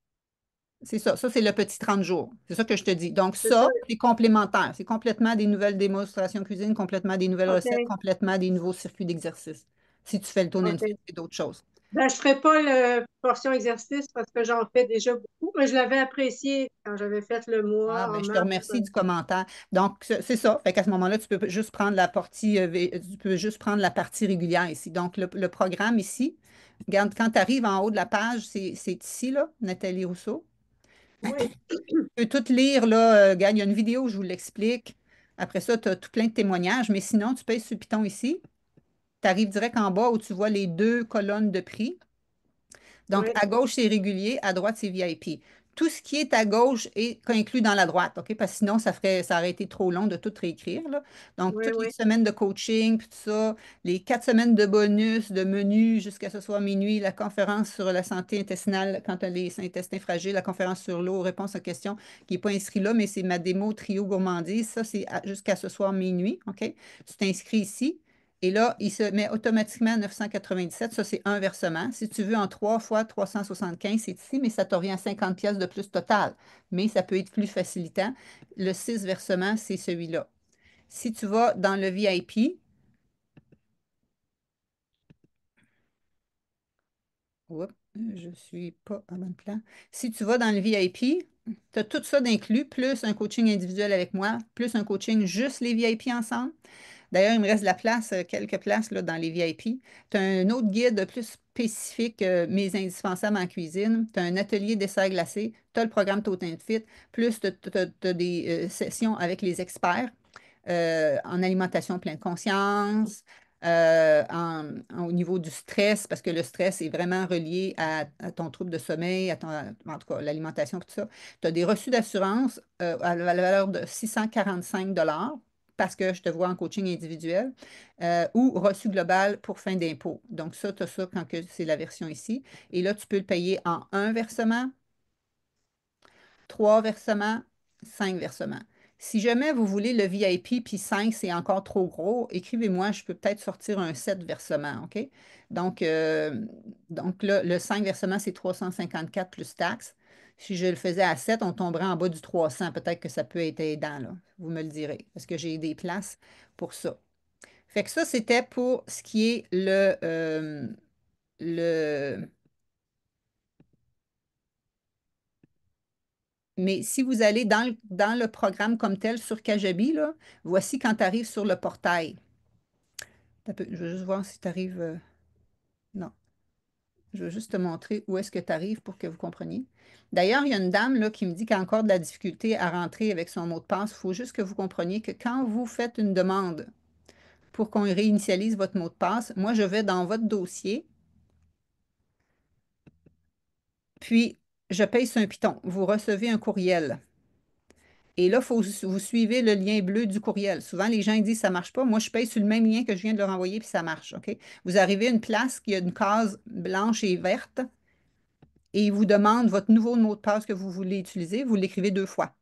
C'est ça. Ça, c'est le petit 30 jours. C'est ça que je te dis. Donc, C'est ça. ça, c'est complémentaire. C'est complètement des nouvelles démonstrations cuisine, complètement des nouvelles recettes, OK. complètement des nouveaux circuits d'exercice. Si tu fais le tone and fit OK. et d'autres choses. Ben, je ne ferai pas la portion exercice parce que j'en fais déjà beaucoup, mais je l'avais apprécié quand j'avais fait le Ah, mois ben, en je te mars. remercie du commentaire. Donc, c'est ça. Fait qu'à ce moment-là, tu peux juste prendre la partie, tu peux juste prendre la partie régulière ici. Donc, le programme ici, regarde, quand tu arrives en haut de la page, c'est ici, là, Nathalie Rousseau. Oui, Tu peux tout lire, là. Regarde, il y a une vidéo où je vous l'explique. Après ça, tu as tout plein de témoignages, mais sinon, tu payes sur le piton ici. Tu arrives direct en bas où tu vois les 2 colonnes de prix. Donc, oui, à gauche, c'est régulier, à droite, c'est VIP. Tout ce qui est à gauche est inclus dans la droite, OK? Parce que sinon, ça aurait été trop long de tout réécrire, là. Donc, oui, toutes les oui, semaines de coaching, puis tout ça, les 4 semaines de bonus, de menu jusqu'à ce soir minuit, la conférence sur la santé intestinale quand tu as les intestins fragiles, la conférence sur l'eau, réponse aux questions, qui n'est pas inscrit là, mais c'est ma démo trio gourmandise. Ça, c'est jusqu'à ce soir minuit, OK? Tu t'inscris ici. Et là, il se met automatiquement à 997. Ça, c'est un versement. Si tu veux en 3 fois 375, c'est ici, mais ça te revient à 50 pièces de plus total. Mais ça peut être plus facilitant. Le 6 versements, c'est celui-là. Si tu vas dans le VIP, oups, je ne suis pas à bon plan. Si tu vas dans le VIP, tu as tout ça d'inclus, plus un coaching individuel avec moi, plus un coaching juste les VIP ensemble. D'ailleurs, il me reste de la place, quelques places là, dans les VIP. Tu as un autre guide plus spécifique, mes indispensables en cuisine. Tu as un atelier dessert glacé. Tu as le programme Totin Fit. Plus tu as des sessions avec les experts en alimentation pleine conscience, au niveau du stress, parce que le stress est vraiment relié à ton trouble de sommeil, en tout cas, l'alimentation, tout ça. Tu as des reçus d'assurance à la valeur de 645 parce que je te vois en coaching individuel, ou reçu global pour fin d'impôt. Donc, ça, tu as ça quand c'est la version ici. Et là, tu peux le payer en un versement, 3 versements, 5 versements. Si jamais vous voulez le VIP, puis 5, c'est encore trop gros, écrivez-moi, je peux peut-être sortir un 7 versements, OK? Donc, là, le 5 versements, c'est 354 plus taxes. Si je le faisais à 7, on tomberait en bas du 300. Peut-être que ça peut être aidant, là. Vous me le direz, parce que j'ai des places pour ça. Fait que ça, c'était pour ce qui est le... Mais si vous allez dans le programme comme tel sur Kajabi, là, voici quand tu arrives sur le portail. Je veux juste voir si tu arrives. Non. Je veux juste te montrer où est-ce que tu arrives pour que vous compreniez. D'ailleurs, il y a une dame là, qui me dit qu'elle a encore de la difficulté à rentrer avec son mot de passe. Il faut juste que vous compreniez que quand vous faites une demande pour qu'on réinitialise votre mot de passe, moi, je vais dans votre dossier, puis je paye sur un piton. Vous recevez un courriel. Et là, il faut vous suivez le lien bleu du courriel. Souvent, les gens ils disent ça ne marche pas. Moi, je paye sur le même lien que je viens de leur envoyer, puis ça marche. OK? Vous arrivez à une place qui a une case blanche et verte et il vous demande votre nouveau mot de passe que vous voulez utiliser. Vous l'écrivez 2 fois.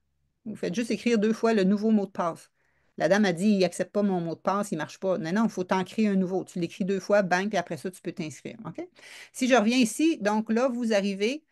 Vous faites juste écrire 2 fois le nouveau mot de passe. La dame a dit, il n'accepte pas mon mot de passe, il ne marche pas. Non, non, il faut t'en créer un nouveau. Tu l'écris 2 fois, bang, puis après ça, tu peux t'inscrire. OK? Si je reviens ici, donc là, vous arrivez.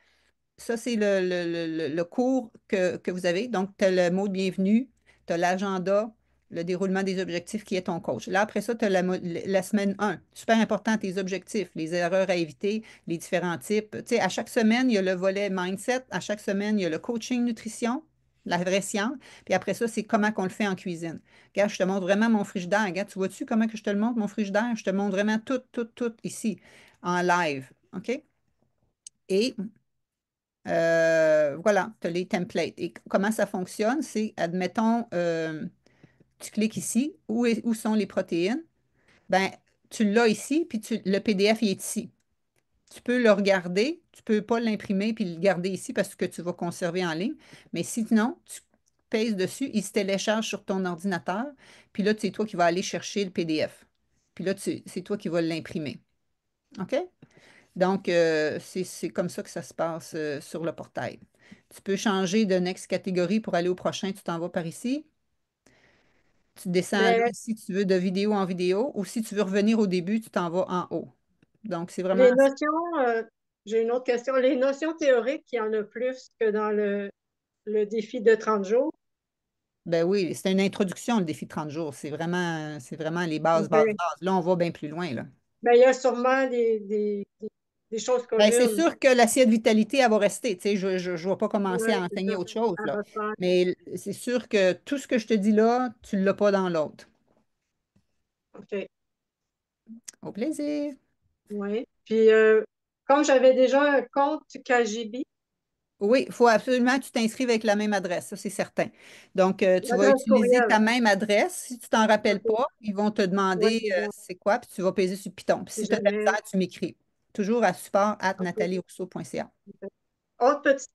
Ça, c'est le cours que vous avez. Donc, tu as le mot de bienvenue, tu as l'agenda, le déroulement des objectifs qui est ton coach. Là, après ça, tu as la semaine 1. Super important, tes objectifs, les erreurs à éviter, les différents types. Tu sais, à chaque semaine, il y a le volet mindset. À chaque semaine, il y a le coaching nutrition, la vraie science. Puis après ça, c'est comment qu'on le fait en cuisine. Regarde, je te montre vraiment mon frigidaire. Regarde, tu vois-tu comment que je te le montre, mon frigidaire? Je te montre vraiment tout, tout, tout ici, en live. OK? Et voilà, tu as les templates. Et comment ça fonctionne? C'est, admettons, tu cliques ici, où sont les protéines? Ben, tu l'as ici, puis le PDF il est ici. Tu peux le regarder, tu ne peux pas l'imprimer puis le garder ici parce que tu vas conserver en ligne. Mais sinon, tu pèses dessus, il se télécharge sur ton ordinateur, puis là, c'est toi qui vas aller chercher le PDF. Puis là, c'est toi qui vas l'imprimer. OK? Donc, c'est comme ça que ça se passe sur le portail. Tu peux changer de next catégorie pour aller au prochain, tu t'en vas par ici. Tu descends là Mais si tu veux de vidéo en vidéo ou si tu veux revenir au début, tu t'en vas en haut. Donc, c'est vraiment... les notions, j'ai une autre question. Les notions théoriques, il y en a plus que dans le défi de 30 jours. Ben oui, c'est une introduction, le défi de 30 jours. C'est vraiment les bases, bases, OK. bases. Là, on va bien plus loin, là. Ben, il y a sûrement des choses Ben, c'est communes. sûr que l'assiette vitalité, elle va rester. Tu sais, je ne vais pas commencer Oui, à c'est enseigner ça. autre chose, Ça là. va se faire. Mais c'est sûr que tout ce que je te dis là, tu ne l'as pas dans l'autre. OK. Au plaisir. Oui. Puis, comme j'avais déjà un compte KGB, Oui, il faut absolument que tu t'inscrives avec la même adresse, ça c'est certain. Donc, tu vas l'adresse utiliser courriel. ta même adresse. Si tu t'en rappelles OK. pas, ils vont te Oui, demander c'est bon. c'est quoi, puis tu vas peser sur Python. Puis Si si tu as de la jamais. misère, tu m'écris. Toujours à support@ OK. natalierousseau.ca. Autre petite